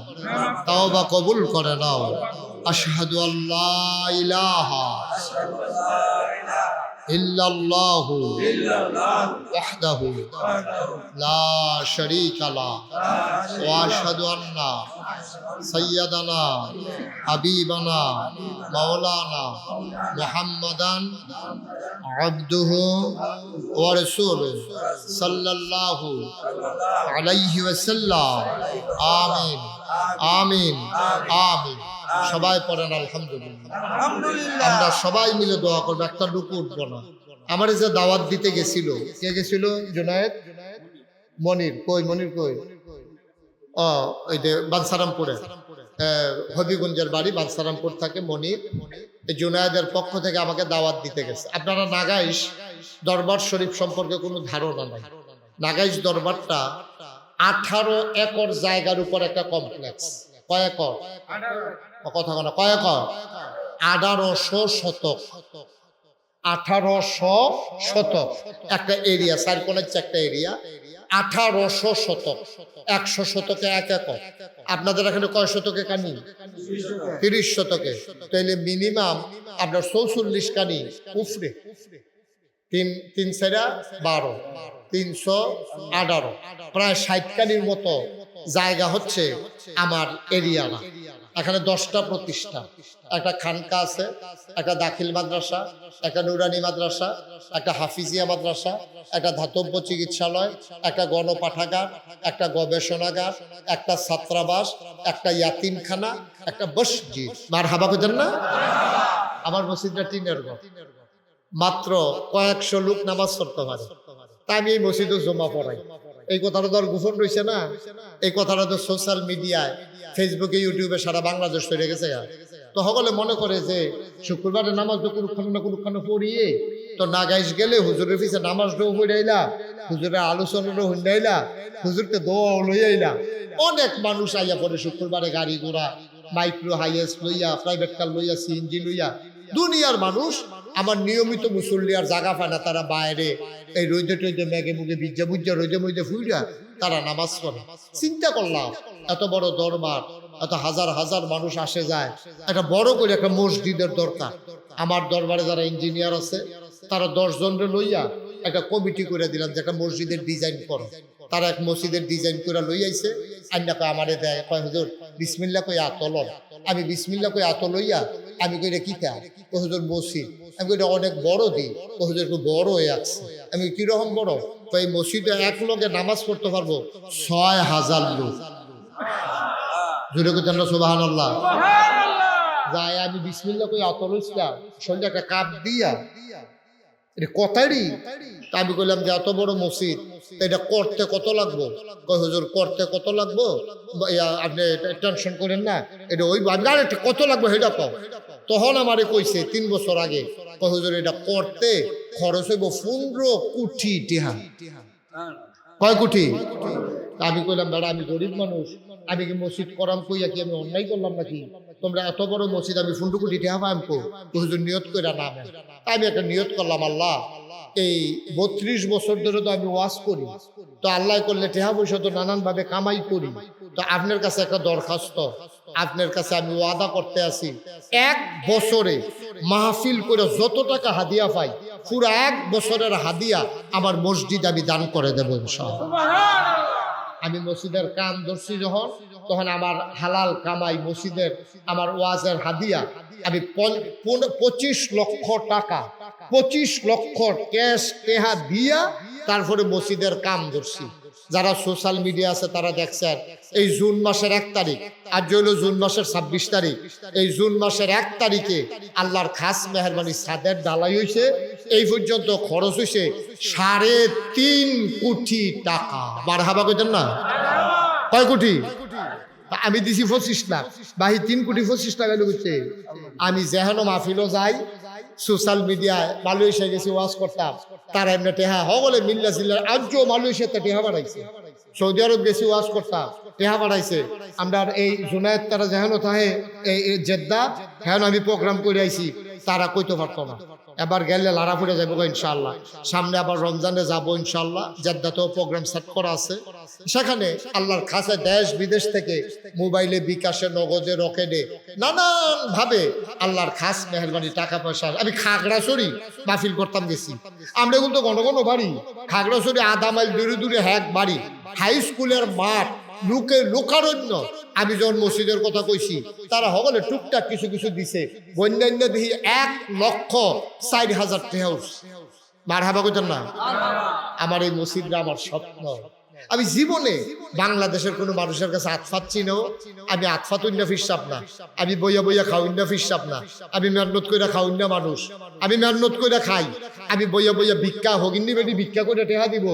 तौबा कबूल करे नाओ। अशहदु अल्ला इलाहा इल्लल्लाहु वहदहु ला शरीका लह व अशहदु अन्ना सय्यदना हबीबना मौलाना मुहम्मदन अब्दुहु व रसूलुहु सल्लल्लाहु अलैहि वसल्लम। आमीन आमीन आमीन। সবাই পড়েন আলহামদুলিল্লাহ। আমরা সবাই মিলে দোয়া করবো, একটা রুকু উঠবো না। আমার যে দাওয়াত দিতে গেছিল, কে গেছিল? জুনায়েদ মনির কই? মনির কই? ওই যে বানসারামপুরে, হবিগঞ্জের বাড়ি বানসারামপুর থাকে মনির। জুনায়েদের পক্ষ থেকে আমাকে দাওয়াত দিতে গেছে। আপনারা নাগাইশ দরবার শরীফ সম্পর্কে কোনো ধারণা নাই। নাগাইশ দরবারটা 18 একর জায়গার উপর একটা কমপ্লেক্স। কয় একর? কথা বলা কয় একর? 1800 শতক। 1800 শতক একটা এরিয়া, সার্কলের একটা এরিয়া। 1800 শতক, 100 শতকে 1 একর। আপনাদের এখানে কয় শতকে কানি? 30 শতকে। তাহলে মিনিমাম আপনার 44 কানি উফরে, 3 4 12, 318, প্রায় 60 কানির মতো জায়গা হচ্ছে আমার এরিয়াটা। এখানে 10টা প্রতিষ্ঠান, একটা খানকা আছে, একটা দাখিল মাদ্রাসা, একটা নুরানি মাদ্রাসা, একটা হাফিজিয়া মাদ্রাসা, একটা ধাতব্য চিকিৎসালয়, একটা গণপাঠাগার, একটা গবেষণাগার, একটা ছাত্রাবাস, একটা ইয়াতিমখানা, একটা মসজিদ। মারহাবা কইতেন না? আমার মসজিদটা টিনের ঘর, মাত্র কয়েকশো লোক নামাজ পড়তে পারে। তাই আমি এই মসজিদে জমা পড়াই। এই কথাটা তো আর গোপন রয়েছে না, এই কথাটা তো সোশ্যাল মিডিয়ায় ফেসবুকে ইউটিউবে সারা বাংলাদেশ তৈরি গেছে। তো সকলে মনে করে যে শুক্রবারে নামাজ তো কোনখানে পড়িয়ে তো না গাইস গেলে হুজুরের পিছে নামাজটাও পড়ে আইলা, হুজুরের আলোচনাটাও শুনে আইলা, হুজুরকে দোয়াও লই আইলা। অনেক মানুষ আইয়া পড়ে শুক্রবারে গাড়ি ঘোড়া মাইক্রো হাইয়েস্ট লইয়া, প্রাইভেট কার লইয়া, সিএনজি লইয়া। দুনিয়ার মানুষ আমার নিয়মিত মুসল্লি আর জাগা পায় না, তারা বাইরে এই রোদে টৈদে মেঘে মুখে বিজ্জা বুজ্জা রোদে মধ্যে ফুইরা তারা নামাজ পড়ে। চিন্তা করলাম এত বড় দরবার, এত হাজার হাজার মানুষ আসে যায়, একটা বড় করে একটা মসজিদের দরকার। আমার দরবারে যারা ইঞ্জিনিয়ার আছে তারা 10 জনরে লইয়া একটা কমিটি করে দিলাম যে একটা মসজিদের ডিজাইন করো। তারা এক মসজিদের ডিজাইন করে লই আইছে, আইনা কয় আমারে দেয়, কয় হুজুর বিসমিল্লাহ কই আতল। আমি বিসমিল্লাহ কই আত লইয়া আমি কইরা কিতা, ও হুজুর মসজিদ। আমি কইটা অনেক বড় দিই, ও হুজুর একটু বড় হয়ে আছে। আমি কিরকম বড়? তো এই মসজিদে এক লোকে নামাজ পড়তে পারবো 6000 লোক। জুড়ে কইতেন না সুবহানাল্লাহ? যাই আমি বিসমিল্লাহ কই আত লইছিলাম, সন্ধ্যা একটা কাপ দিয়া এটা কথারই। তা আমি কইলাম যে এত বড় মসজিদ এটা করতে কত লাগবো? কয় হুজুর করতে কত লাগবো আপনি টেনশন করেন না, এটা ওই আরেকটা কত লাগবে সেটা কও। তখন আমারে কইছে 3 বছর আগে, কয় হুজুর এটা করতে খরচ হইব 15 কোটি টাকা। কয় কোটি? আমি কইলাম দাদা আমি গরিব মানুষ, আমি কি মসজিদ করাম কইয়া কি আমি অন্যায় করলাম নাকি? তোমরা এত বড় মসজিদ আমি 15 কোটি টাকা পাইম কো? হুজুর নিয়ত কইরা নামে। আমি একটা নিয়ত করলাম, আল্লাহ এই 32 বছর ধরে তো আমি ওয়াজ করি, তো আল্লাহ করলে টাকা পয়সা তো নানান ভাবে কামাই করি, তো আপনার কাছে একটা দরখাস্ত, আপনার কাছে আমি ওয়াদা করতে আছি 1 বছরে মাহফিল করে যত টাকা হাদিয়া পাই পুরো 1 বছরের হাদিয়া আমার মসজিদ আমি দান করে দেব ইনশাআল্লাহ। আমি মসজিদের কাম ধরছি যখন, তখন আমার হালাল কামাই মসজিদের আমার ওয়াজের হাদিয়া আমি 25 লক্ষ টাকা 25 লক্ষ ক্যাশ টেহা দিয়া তারপরে মসজিদের কাম ধরছি। যারা সোশ্যাল মিডিয়া আছে তারা দেখছেন এই জুন মাসের 1 তারিখ, আজ হইল জুন মাসের 26 তারিখ, এই জুন মাসের 1 তারিখে আল্লাহর খাস মেহরবানি ছাদের ঢালাই হয়েছে। এই পর্যন্ত খরচ হয়েছে 3.5 কোটি টাকা। মারহাবা কইতেন না? কয় কোটি? আমি দিছি 25 লাখ, বাহি 3 কোটি 25 টাকা লেগেছে। আমি যেহেন মাহফিলও যাই সোশ্যাল মিডিয়ায় মালয়েশিয়া গেছি ওয়াজ করতাম, তারা এমনি টেহা হগলে মিল্লা জিল্লার আজও মালয়েশিয়াতে টেহা বাড়াইছে। সৌদি আরব গেছি ওয়াজ করতাম, টেহা বাড়াইছে। আমরা এই জুনায়েদ তারা যেহেন থাকে এই জেদ্দা, হ্যাঁ আমি প্রোগ্রাম করে আইছি, তারা কইতে পারতো না। এবার গেলে লারা ফুটে যাবো ইনশাল্লাহ। সামনে আবার রমজানে যাবো ইনশাল্লাহ, জেদ্দাতেও প্রোগ্রাম সেট করা আছে। সেখানে আল্লাহর খাসে দেশ বিদেশ থেকে মোবাইলে, বিকাশে, নগদে, রকেটে নানান ভাবে আল্লাহর খাস মেহরবানি টাকা পয়সা। আমি খাগড়াছড়ি মাহফিল করতাম গেছি, আমরা কিন্তু ঘন ঘন বাড়ি খাগড়াছড়ি 1/2 মাইল দূরে দূরে হ্যাক বাড়ি, হাই স্কুলের মাঠ, লোকারণ্য। আমি যখন মসজিদের কথা কইছি তারা সকলে টুকটাক কিছু কিছু দিছে, বন্যান্য দেখি 1,04,000 টাকা। মারহাবা কইতেন না? আমার এই মসজিদটা আমার স্বপ্ন। আমি জীবনে বাংলাদেশের কোনো মানুষের কাছে আতফাত চিনেও আমি আতফাতুন্না ফিরসাব না, আমি বইয়া বইয়া খাউন্না ফিরসাব না, আমি মেহনত কইরা খাউন্না মানুষ, আমি মেহনত কইরা খাই। আমি বইয়া বইয়া ভিক্ষা হগিন্নি বেটি ভিক্ষা করে টেহা দিব,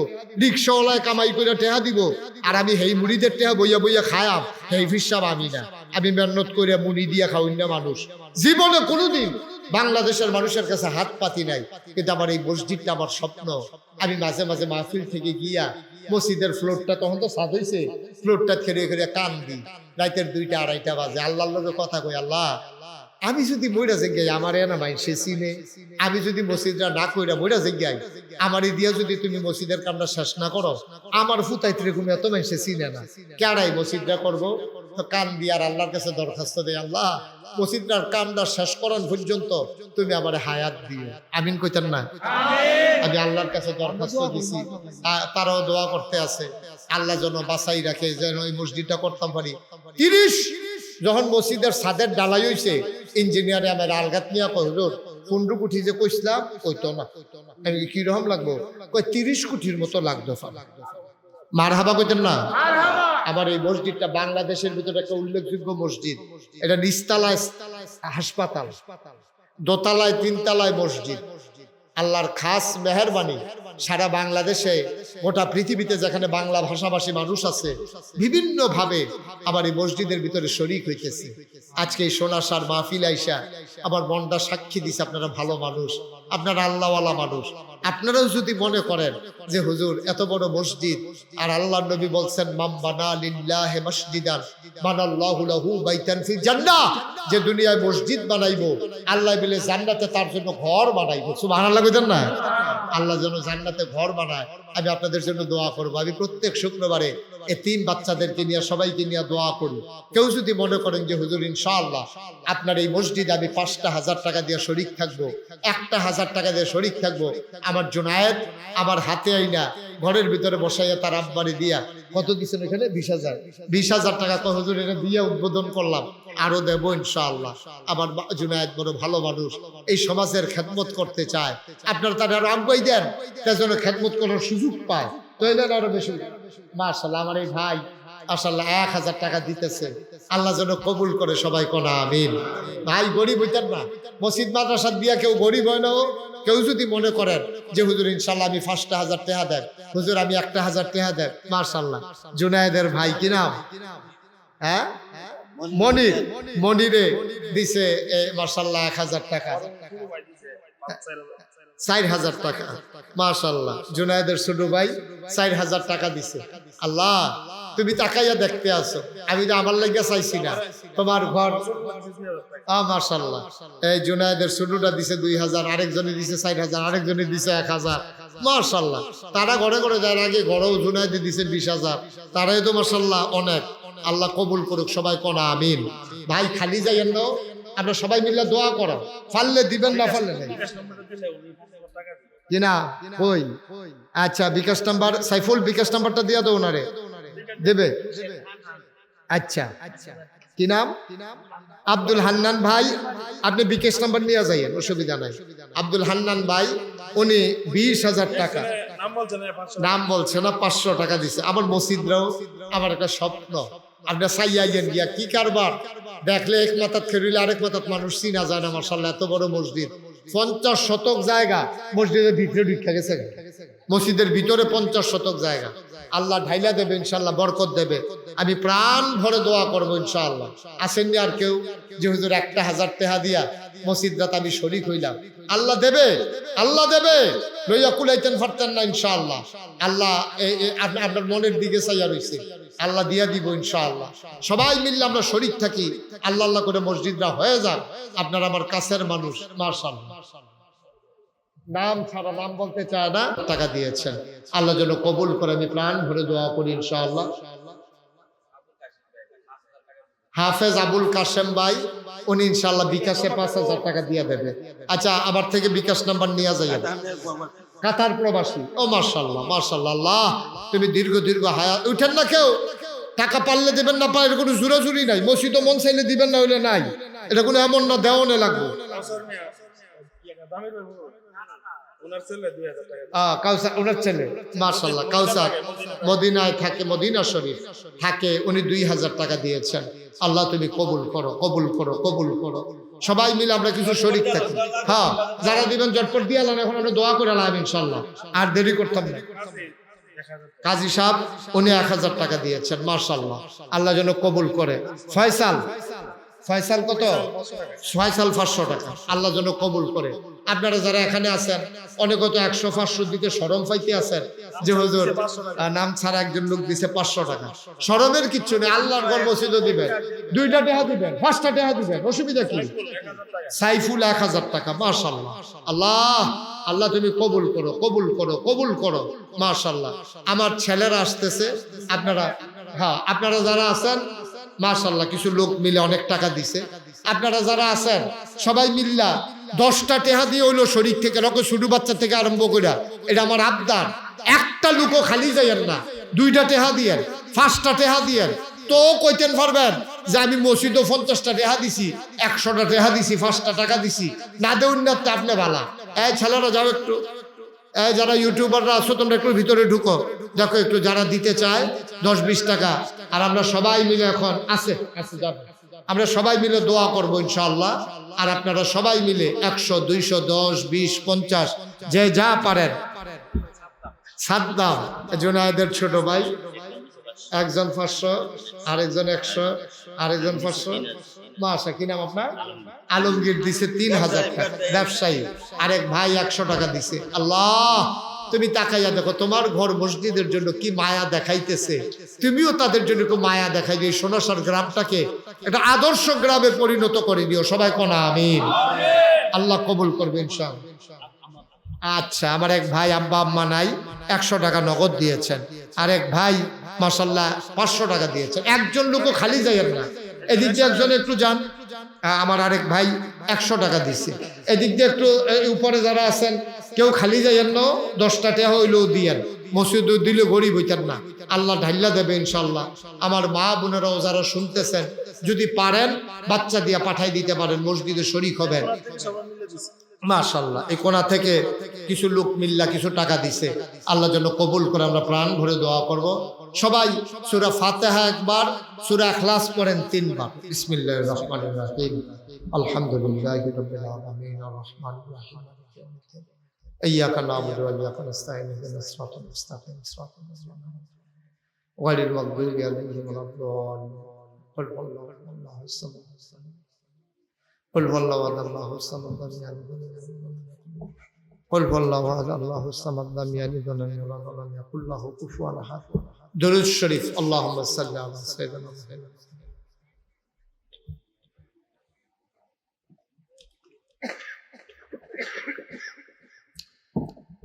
রিক্সাওয়ালায় কামাই করে টেহা দিব, আর আমি হেই মুড়িদের টেহা বইয়া বইয়া খায়াম, হেই ফিরসাব আমি না। আমি মেহনত করে মুড়ি দিয়া খাউন্না মানুষ। জীবনে কোনোদিন বাংলাদেশের মানুষের কাছে হাত পাতি নাই, কিন্তু আমার এই মসজিদটা আমার স্বপ্ন। আমি মাঝে মাঝে মাহফিল থেকে গিয়া মসজিদের ফ্লোরটা, তখন তো সাদ হয়েছে, ফ্লোরটা খেয়ে খেয়ে কান দিই, রাতের 2টা 2:30 বাজে আল্লাহর লগে কথা কই, আল্লাহ আমি যদি মইরা যাই আমার এনা মাই সে চিনে, আমি যদি মসজিদটা না কইরা মইরা যাই, আমার দিয়া যদি তুমি মসজিদের কামটা শেষ না করো, আমার ফুতাইতে ঘুমে এত মাই সে চিনে না, কেডাই মসজিদটা করবো? তো কান দিয়ে আর আল্লাহর কাছে দরখাস্ত দেয়, আল্লাহ মসজিদটার কামটা শেষ করার পর্যন্ত তুমি আমার হায়াত দিও। আমিন কইতেন না? আমি আল্লাহর কাছে দরখাস্ত দিছি, তারাও দোয়া করতে আছে আল্লাহ যেন বাঁচাই রাখে, যেন এই মসজিদটা করতাম পারি। 30 যখন মসজিদের ছাদের ডালাই হয়েছে, ইঞ্জিনিয়ারে আমার আলগাত নিয়ে কহিল 15 কোটি যে কইছিলাম কইতো না। আমি কিরকম লাগবো? কই 30 কোটির মতো লাগতো। মারহাবা কইতেন না? আবার এই মসজিদটা বাংলাদেশের ভিতরে একটা উল্লেখযোগ্য মসজিদ। এটা নিচতলায় হাসপাতাল, দোতলায় 3 তলায় মসজিদ। আল্লাহর খাস মেহরবানি সারা বাংলাদেশে গোটা পৃথিবীতে যেখানে বাংলা ভাষাভাষী মানুষ আছে বিভিন্নভাবে আবার এই মসজিদের ভিতরে শরীক হইতেছে। আজকে এই সোনাসার মাহফিল আইসা আবার মনটা সাক্ষী দিছে আপনারা ভালো মানুষ, আপনারা আল্লাহওয়ালা মানুষ। আপনারাও যদি মনে করেন যে হুজুর এত বড় মসজিদ, আর আল্লাহর নবী বলছেন মাম বানা লিল্লাহি মাসজিদান বানাল্লাহু লাহু বাইতান ফিল জান্নাহ, যে দুনিয়ায় মসজিদ বানাইবো আল্লাহ বলে জান্নাতে তার জন্য ঘর বানাইবো। সুবহানাল্লাহ কইতেন না? আল্লাহ যেন জান্নাতে ঘর বানায়। আমি আপনাদের জন্য দোয়া করবো। আমি প্রত্যেক শুক্রবারে এতিম বাচ্চাদেরকে নিয়ে সবাইকে নিয়ে দোয়া করি। কেউ যদি মনে করেন যে হুজুর ইনশাআল্লাহ আপনার এই মসজিদে আমি 5,000 টাকা দিয়ে শরিক থাকবো, 1,000 টাকা দিয়ে শরিক থাকবো, আমার জুনায়েদ আমার হাতে আইনা ঘরের ভিতরে বসাইয়া তার আব্বারে দিয়া কত দিচ্ছেন এখানে 20,000 টাকা তো হুজুর এটা দিয়ে উদ্বোধন করলাম, আরো দেবো ইনশাআল্লাহ। আমার জুনায়েদ বড় ভালো মানুষ, এই সমাজের খেদমত করতে চায়, আপনারা তার আরো আগ্রহী দেন, তার জন্য খেদমত করার সুযোগ পায়, তাইলেন আরো বেশি। মাশাআল্লাহ আমার এই ভাই মাশাআল্লাহ 1,000 টাকা দিতেছে, আল্লাহ যেন কবুল করে, সবাই কোন আমিন। ভাই গরিব হইতেন না, মসজিদ মাদ্রাসা দিয়া কেউ গরিব হয় না। কেউ যদি মনে করেন যে হুজুর ইনশাল্লাহ আমি 5,000 টাকা দেন, হুজুর আমি 1,000 টাকা দেন, মাশাআল্লাহ। জুনায়েদের ভাই কি নাম? হ্যাঁ মনির, মনিরে দিছে মাশাআল্লাহ 1,000 টাকা, 4,000 টাকা মাশাআল্লাহ। জুনায়েদের ছোট ভাই 4,000 টাকা দিছে। আল্লাহ তুমি তাকাইয়া দেখতে আসো, আমি তো আমার লাগিয়া চাইছি না, তোমার ঘর মাশাআল্লাহ। এই জুনায়েদের ছোটটা দিছে 2,000, আরেকজনে দিছে 4,000, আরেকজনে দিছে 1,000 মাশাআল্লাহ। তারা ঘরে ঘরে যাওয়ার আগে ঘরেও জুনায়েদে দিছে 20,000, তারাই তো মাশাআল্লাহ অনেক। আল্লাহ কবুল করুক, সবাই কোন আমিন। ভাই খালি যাইয়েন না, আমরা সবাই মিলে দোয়া করো, পারলে দিবেন না পারলে নাই কিনা কই। আচ্ছা বিকাশ নাম্বার, সাইফুল বিকাশ নাম্বারটা দিয়া দাও, ওনারে দেবে। আচ্ছা কি নাম? আব্দুল হান্নান ভাই, আপনি বিকাশ নাম্বার নিয়ে যাইয়েন, অসুবিধা নাই। আব্দুল হান্নান ভাই উনি 20,000 টাকা, নাম বলছে না, 500 টাকা দিছে। আমার মসজিদরাও আমার একটা স্বপ্ন, আপনার সাইয়াইয়েন গিয়া কি কারবার দেখলে এক মাথাত খেরিলে আরেক মাথাত মানুষ চিনা যায় না। মাশাআল্লাহ এত বড় মসজিদ, 50 শতক জায়গা মসজিদের ভিতরে ঢুকে গেছে, মসজিদের ভিতরে 50 শতক জায়গা। আল্লাহ ঢাইলা দেবে ইনশাআল্লাহ, বরকত দেবে। আমি প্রাণ ভরে দোয়া করবো ইনশাআল্লাহ। আসেননি আর কেউ যে হুজুর 1,000 টাকা দিয়া মসজিদরাত আমি শরীক হইলাম, আল্লাহ দেবে, আল্লাহ দেবে, লইয়া কুলাইতেন পারতেন না ইনশাআল্লাহ। আল্লাহ আপনার মনের দিকে চাইয়া রইছে, আল্লাহ দিয়া দিব ইনশাআল্লাহ। সবাই মিললে আমরা শরীক থাকি, আল্লাহ আল্লাহ করে মসজিদরা হয়ে যাক। আপনার আমার কাছের মানুষ, মাশাআল্লাহ। নাম ছাড়া নাম বলতে চায় না, টাকা দিয়েছেন, আল্লাহ যেন কবুল করে। আমি প্রাণ ভরে দোয়া করি ইনশাআল্লাহ। হাফেজ আবুল কাশেম ভাই উনি ইনশাআল্লাহ বিকাশে 5,000 টাকা দিয়ে দেবে। আচ্ছা আবার থেকে বিকাশ নাম্বার নিয়ে যাই। কাতার প্রবাসী, ও মাশাআল্লাহ মাশাআল্লাহ, আল্লাহ তুমি দীর্ঘ হায়াত। উঠেন না কেউ, টাকা পারলে দিবেন, না পারলে কোনো জোরাজুরি নাই। মসজিদ মন চাইলে দিবেন, না হইলে নাই, এটা কোনো এমন না দেওয়ানে লাগবে। কাউসার ওনার ছেলে মাশাআল্লাহ, কাউসার মদিনায় থাকে, মদিনা শরীফ থাকে, উনি 2,000 টাকা দিয়েছেন। আল্লাহ তুমি কবুল করো, কবুল করো, কবুল করো। সবাই মিলে আমরা কিছু শরীক থাকি। হ্যাঁ যারা দিবেন জটপট দিয়ে আলাম, এখন আমরা দোয়া করে আলাম ইনশাআল্লাহ, আর দেরি করতাম না। কাজী সাহেব উনি 1,000 টাকা দিয়েছেন, মাশাআল্লাহ, আল্লাহ যেন কবুল করে। ফয়সাল, ফয়সাল কত? ফয়সাল 500 টাকা, আল্লাহ যেন কবুল করে। আপনারা যারা এখানে আছেন অনেকে তো 100-500 দিতে শরম পাইতে আছেন যে হুজুর নাম ছাড়া একজন লোক দিছে 500 টাকা। শরমের কিচ্ছু নেই, আল্লাহর ঘর মসজিদ দিবেন, 2টা টাকা দিবেন, 5টা টাকা দিবেন, অসুবিধা কি? সাইফুল 1,000 টাকা, মাশাআল্লাহ। আল্লাহ আল্লাহ তুমি কবুল করো, কবুল করো, কবুল করো, মাশাআল্লাহ। আমার ছেলেরা আসতেছে, আপনারা হ্যাঁ আপনারা যারা আছেন মাশাআল্লাহ কিছু লোক মিলে অনেক টাকা দিছে। আপনারা যারা আছেন সবাই মিল্লা 10টা টাকা দিয়ে হইলো শরীর থেকে, রকম ছোট বাচ্চা থেকে আরম্ভ করে, এটা আমার আবদার। একটা লোকও খালি যাইয়েন না, 2টা টাকা দিয়েন, 5টা টাকা দিয়েন। তো কইতেন পারবেন যে আমি মসজিদও 50টা টাকা দিছি, 100টা টাকা দিছি, 5টা টাকা দিছি, না দেউন না তো আপনি ভালা। এই ছেলেরা যাও একটু, এই যারা ইউটিউবাররা আছো তোমরা একটু ভিতরে ঢুকো, দেখো একটু যারা দিতে চায় 10-20 টাকা। আর আমরা সবাই মিলে এখন আছে আমরা সবাই মিলে দোয়া করবো ইনশাআল্লাহ। আর আপনারা সবাই মিলে 100, 200, 10, 20, 50 যে যা পারেন সাদ্দাম জুনায়েদের ছোট ভাই, একজন 500, আরেকজন 100, আরেকজন 500। মাশা, কি নাম আপনার? আলমগীর দিছে 3000 টাকা, ব্যবসায়ী। আরেক ভাই 100 টাকা দিছে। আল্লাহ, তুমি তাকাইয়া দেখো তোমার ঘর মসজিদের জন্য কি মায়া দেখাইতেছে, তুমিও তাদের জন্য একটু মায়া দেখাই দিও। সোনাসার গ্রামটাকে একটা আদর্শ গ্রামে পরিণত করে দিও। সবাই কোনা আমিন। আল্লাহ কবুল করবে ইনশাআল্লাহ। আচ্ছা, আমার এক ভাই আব্বা আম্মা নাই, 100 টাকা নগদ দিয়েছেন। আরেক ভাই মাশাআল্লাহ 500 টাকা দিয়েছেন। একজন লোকও খালি যাইয়েন না, এদিক দিয়ে একজন একটু যান। আমার আরেক ভাই 100 টাকা দিচ্ছে। এদিক দিয়ে একটু উপরে যারা আছেন কেউ খালি যাইয়েন না, 10 টাকা হইলেও দিয়েন। মসজিদে দিলে গরিব হইতেন না, আল্লাহ ঢাইলা দেবে ইনশাল্লাহ। আমার মা বোনেরাও যারা শুনতেছেন, যদি পারেন বাচ্চা দিয়া পাঠাই দিতে পারেন, মসজিদে শরীক হবেন। মাশাআল্লাহ, এই কোণা থেকে কিছু লোক মিল্লা কিছু টাকা দিছে, আল্লাহ যেন কবুল করে। আমরা প্রাণ ভরে দোয়া করব। সবাই সূরা ফাতিহা একবার, সূরা ইখলাস পড়েন 3 বার। বিসমিল্লাহির রহমানির রহিম। আলহামদুলিল্লাহি রাব্বিল আলামিন আর রহমানির রহিম। ইয়্যাকা না'বুদু ওয়া ইয়্যাকা নাস্তাঈন ইহদিনাস সিরাতাল মুস্তাকিম সিরাতাল লাযিনা গায়রিল মাগদুবি আলাইহিম ওয়ালাদ-দাল্লিন। قل هو الله الصمد قل هو الله الله الصمد لم يلد ولم يولد قل هو الله الله الصمد لم يلد ولم يولد ولم يكن له كفوا احد. درود شريف. اللهم صل على سيدنا محمد.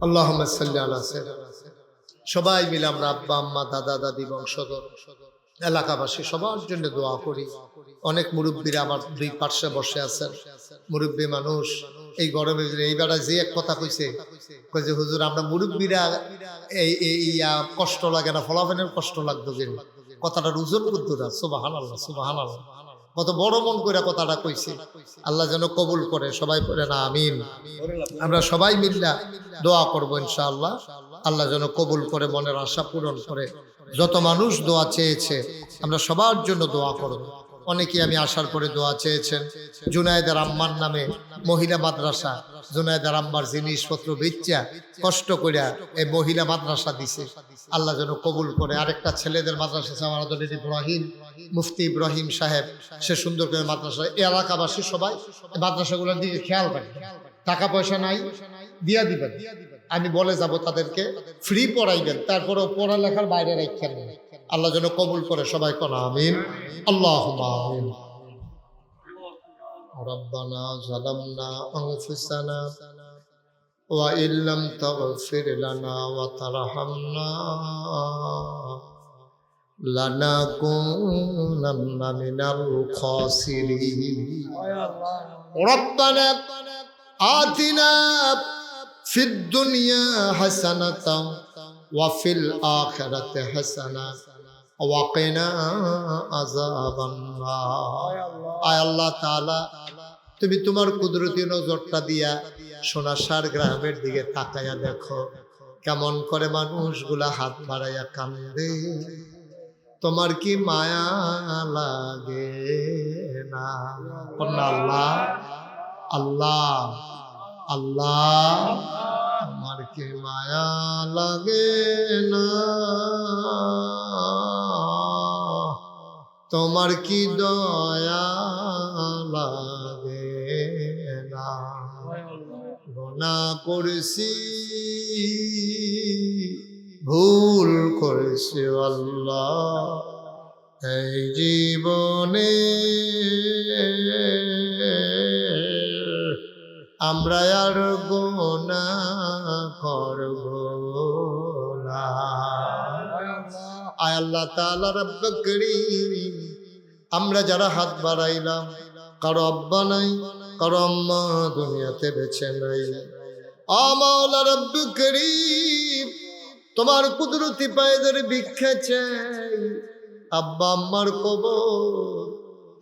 اللهم صل على سيدنا. সবাই মিলে আমরা আব্বা আম্মা দাদা দাদি বংশধর এলাকাবাসী সবার জন্য দোয়া করি। অনেক মুরব্বীরা আমার দুই পার্শ্বে বসে আছেন, মুরব্বী মানুষ। এই গরমে এইবারে যে এক কথা কইছে, কইছে হুজুর আমরা মুরব্বীরা এই কষ্ট লাগে না, ফলাফলের কষ্ট লাগতো যে কথাটার ওজন করতো না। সুবহানাল্লাহ সুবহানাল্লাহ, কত বড় মন করে কথাটা কইছে। আল্লাহ যেন কবুল করে। সবাই পড়ে না আমিন। আমরা সবাই মিল্লা দোয়া করবো ইনশাআল্লাহ, আল্লাহ যেন কবুল করে, মনের আশা পূরণ করে। যত মানুষ দোয়া চেয়েছে আমরা সবার জন্য দোয়া করব। অনেকেই আমি আসার পরে দোয়া চেয়েছেন। জুনায়েদের আম্মার নামে মহিলা মাদ্রাসা, জুনায়েদের আম্মার জিনিসপত্র বেচা কষ্ট করিয়া এই মহিলা মাদ্রাসা দিছে, আল্লাহ যেন কবুল করে। আরেকটা ছেলেদের মাদ্রাসা আছে আমার আদরের ইব্রাহিম, মুফতি ইব্রাহিম সাহেব, সে সুন্দর করে মাদ্রাসা। এলাকাবাসী সবাই মাদ্রাসাগুলোর দিকে খেয়াল রাখবে। টাকা পয়সা নাই, দিয়া দিবেন। আমি বলে যাব তাদেরকে ফ্রি পড়াইবেন, তারপরেও পড়ালেখার বাইরে রাখেন না। আল্লাহ যেন কবুল করে। সবাই কোন আমিন। আল্লাহুম্মা আমিন। রব্বানা যালামনা আনফুসানা ওয়া ইল্লাম তাগফির লানা ওয়া তারহামনা লানাকুনান্না মিনাল খাসিরিন। রব্বানা আতিনা ফিদ দুনিয়া হাসানাতাও ওয়া ফিল আখিরাতি হাসানা ওয়া কিনা আযাবান নার। আয় আল্লাহ তাআলা, তুমি তোমার কুদরতি নজরটা দিয়া সোনাসার গ্রামের দিকে তাকায়া দেখো, কেমন করে মানুষগুলা হাত বাড়াইয়া কান্দে। তোমার কি মায়া লাগে না? আল্লাহ আল্লাহ আল্লাহ, আমার কি মায়া লাগে না? তোমার কি দয়া লাগে না? গুনাহ করেছি, ভুল করেছি আল্লাহ এই জীবনে, আমরা আর গুনাহ করব না। আয় আল্লাহ তাআলা রব্বুল কারীম, আমরা যারা হাত বাড়াইলাম, কারো আব্বা নাই, কারো আম্মা দুনিয়াতে বেঁচে নাই, ও মাওলা রব্বুল কারীম, তোমার কুদরতি পায়ে ধরে ভিক্ষা চাই। আব্বা আম্মার কবর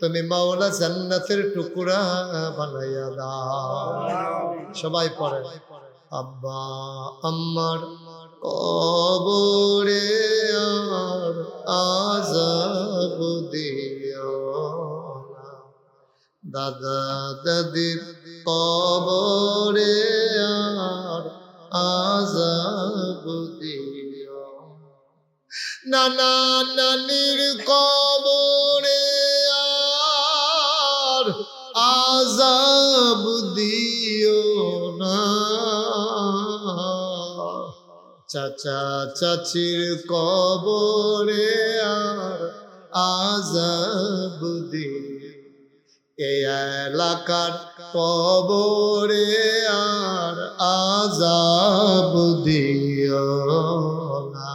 তুমি মাওলা জান্নাতের টুকরা বানাইয়া দাও। সবাই পড়ে আব্বা আম্মার কবরে আর আযাব দিও না, দাদা দাদির কবরে আর আযাব দিও নানা নানির কবরে আর আযাব দিও না, চাচা চাচির কবরে আর আযাব দিও, এই এলাকার কবরে আর আযাব দিও না।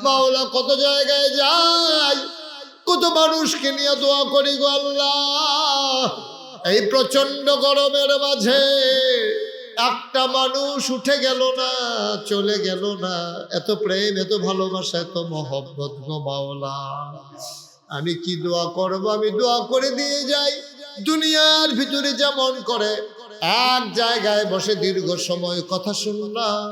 মাওলা কত জায়গায় যাই, কত মানুষকে নিয়ে দোয়া করি গো আল্লাহ। এই প্রচন্ড গরমের মাঝে একটা মানুষ উঠে গেল না, চলে গেল না। এত প্রেম, এত ভালোবাসা, এত মহব্বত গো মাওলা। আমি কি দোয়া করব? আমি দোয়া করে দিয়ে যাই। দুনিয়ার ভিতরে যেমন করে এক জায়গায় বসে দীর্ঘ সময় কথা শুনলাম,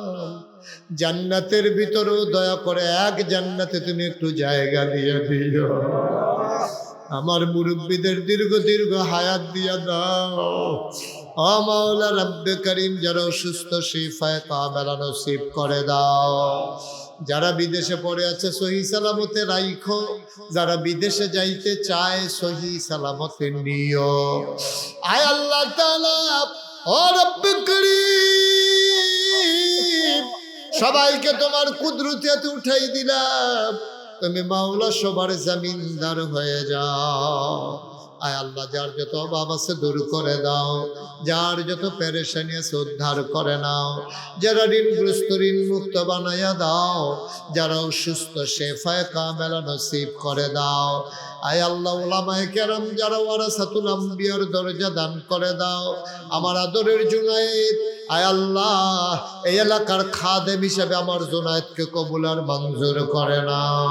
জান্নাতের ভিতরেও দয়া করে এক জান্নাতে তুমি একটু জায়গা দিয়ে দিও। আমার মুরব্বীদের দীর্ঘ দীর্ঘ হায়াত দিয়ে দাও। ও মাওলা রব্বে করিম, যারা অসুস্থ শিফায়ে কামেলা নসিব করে দাও। যারা বিদেশে পড়ে আছে সহি সালামতে রাইখো, যারা বিদেশে যাইতে চায় সহি সালামতে নিও। আয় আল্লাহ তাআলা, ও রব্বে করিম, সবাইকে তোমার কুদরতে উঠাই দিলাম। তুমি মাওলা সবার জমিনদার হয়ে যাও। আয় আল্লাহ, যার যত অভাব আছে দূর করে দাও, যার যত পেরেশানি আছে উদ্ধার করে নাও, যারা ঋণগ্রস্ত ঋণ মুক্ত বানাইয়া দাও, যারা অসুস্থ শেফায়ে কামেলা নসিব করে দাও। আয় আল্লাহ, উলামায়ে কেরাম যারা ওয়ারাসাতুল আম্বিয়ার দরজা দান করে দাও। আমার আদরের জুনায়েদ, আয় আল্লাহ, এই এলাকার খাদেম হিসেবে আমার জুনায়েদকে কবুল আর মঞ্জুর করে নাও।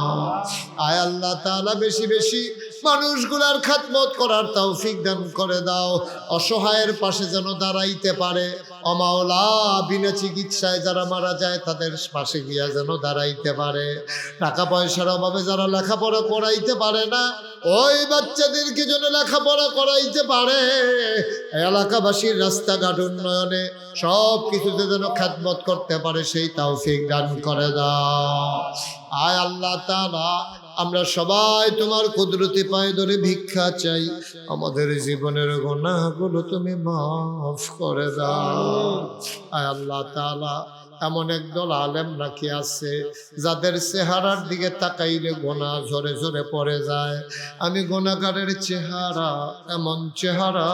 আয় আল্লাহ তাআলা, বেশি বেশি মানুষগুলার খাদমত করার তৌফিক দান করে দাও। অসহায়ের পাশে যেন দাঁড়াইতে পারে। ও মাওলা, বিনা চিকিৎসায় যারা মারা যায় তাদের পাশে গিয়া যেন দাঁড়াইতে পারে। টাকা পয়সার অভাবে যারা লেখাপড়া করাইতে পারে না, ওই বাচ্চাদেরকে যেন লেখাপড়া করাইতে পারে। এলাকাবাসীর রাস্তাঘাট উন্নয়নে সব কিছুতে যেন খেদমত করতে পারে, সেই তৌফিক দান করে দাও। আয় আল্লাহ তাআলা, আমরা সবাই তোমার কুদরতি পায়ে ধরে ভিক্ষা চাই। আমাদের জীবনের গুনাহগুলো তুমি মাফ করে দাও। আয় আল্লাহ তাআলা, এমন একদল আলেম নাকি আছে যাদের চেহারার দিকে তাকাইলে গোনা ঝরে ঝরে পড়ে যায়। আমি গোনাগারের চেহারা, এমন চেহারা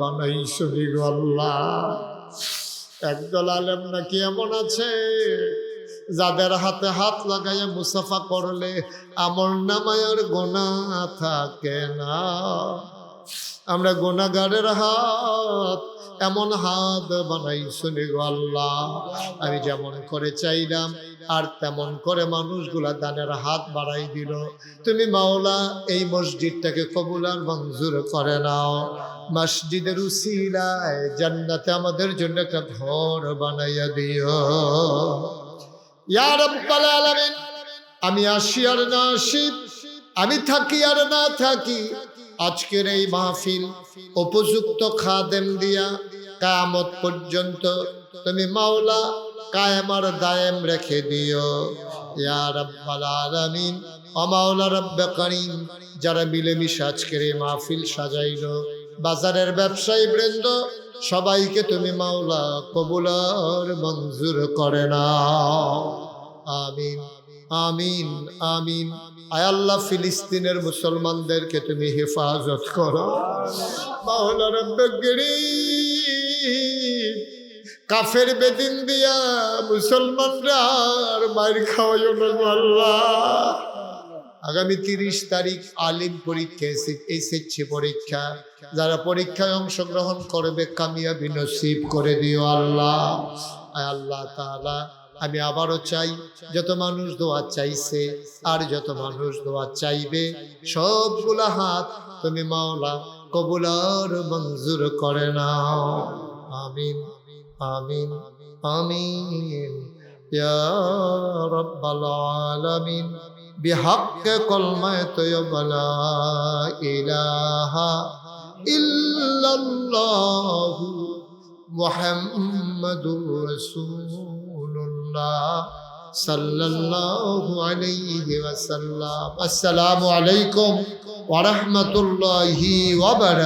বানাইছো গো আল্লাহ। একদল আলেম নাকি এমন আছে যাদের হাতে হাত লাগাইয়া মুসাফা করলে আমলনামায় আর গুনাহ থাকে না। আমরা গুনাহগারের হাত, এমন হাত বানাইছো গো আল্লাহ। আমি যেমন করে চাইলাম আর তেমন করে মানুষগুলা দানের হাত বাড়াই দিল। তুমি মাওলা এই মসজিদটাকে কবুল আর মঞ্জুর করে নাও। মসজিদের উসিলায় জান্নাতে আমাদের জন্য একটা ঘর বানাইয়া দিও ইয়া রাব্বাল আলামিন। আমি আসি আর না আসি, আমি থাকি আর না থাকি, আজকের এই মাহফিল উপযুক্ত খাদেম দিয়া কিয়ামত পর্যন্ত তুমি মাওলা কায়েম আর দায়েম রেখে দিও ইয়া রাব্বাল আলামিন। ও মাওলা রব্বে করিম, যারা মিলেমিশে আজকের এই মাহফিল সাজাইলো, বাজারের ব্যবসায়ী বৃন্দ সবাইকে তুমি মাওলা কবুল আর মঞ্জুর করে নাও। আমিন আমিন আমিন। আয় আল্লাহ, ফিলিস্তিনের মুসলমানদেরকে তুমি হেফাজত করো মাওলা রব্বে করিম। কাফের বেদিন দিয়া মুসলমানরা আর মার খাওয়াইও না আল্লাহ। আগামী 30 তারিখ আলিম পরীক্ষা, SSC পরীক্ষা, যারা পরীক্ষায় অংশগ্রহণ করবে কামিয়াবি নসিব করে দিও আল্লাহ। আয় আল্লাহ তাআলা, আমি আবারও চাই, যত মানুষ দোয়া চাইছে আর যত মানুষ দোয়া চাইবে, সবগুলা হাত তুমি মাওলা কবুল আর মঞ্জুর করে নাও। আমিন আমিন আমিন ইয়া রাব্বাল আলামিন। বিহাক্কে কলমায়ে তয়্যিবা লা ইলাহা ইল্লাল্লাহু মুহাম্মাদুর রাসূলুল্লাহ সাল্লাল্লাহু আলাইহি ওয়াসাল্লাম। আসসালামু আলাইকুম ওয়া রাহমাতুল্লাহি ওয়া বারাকাতুহু।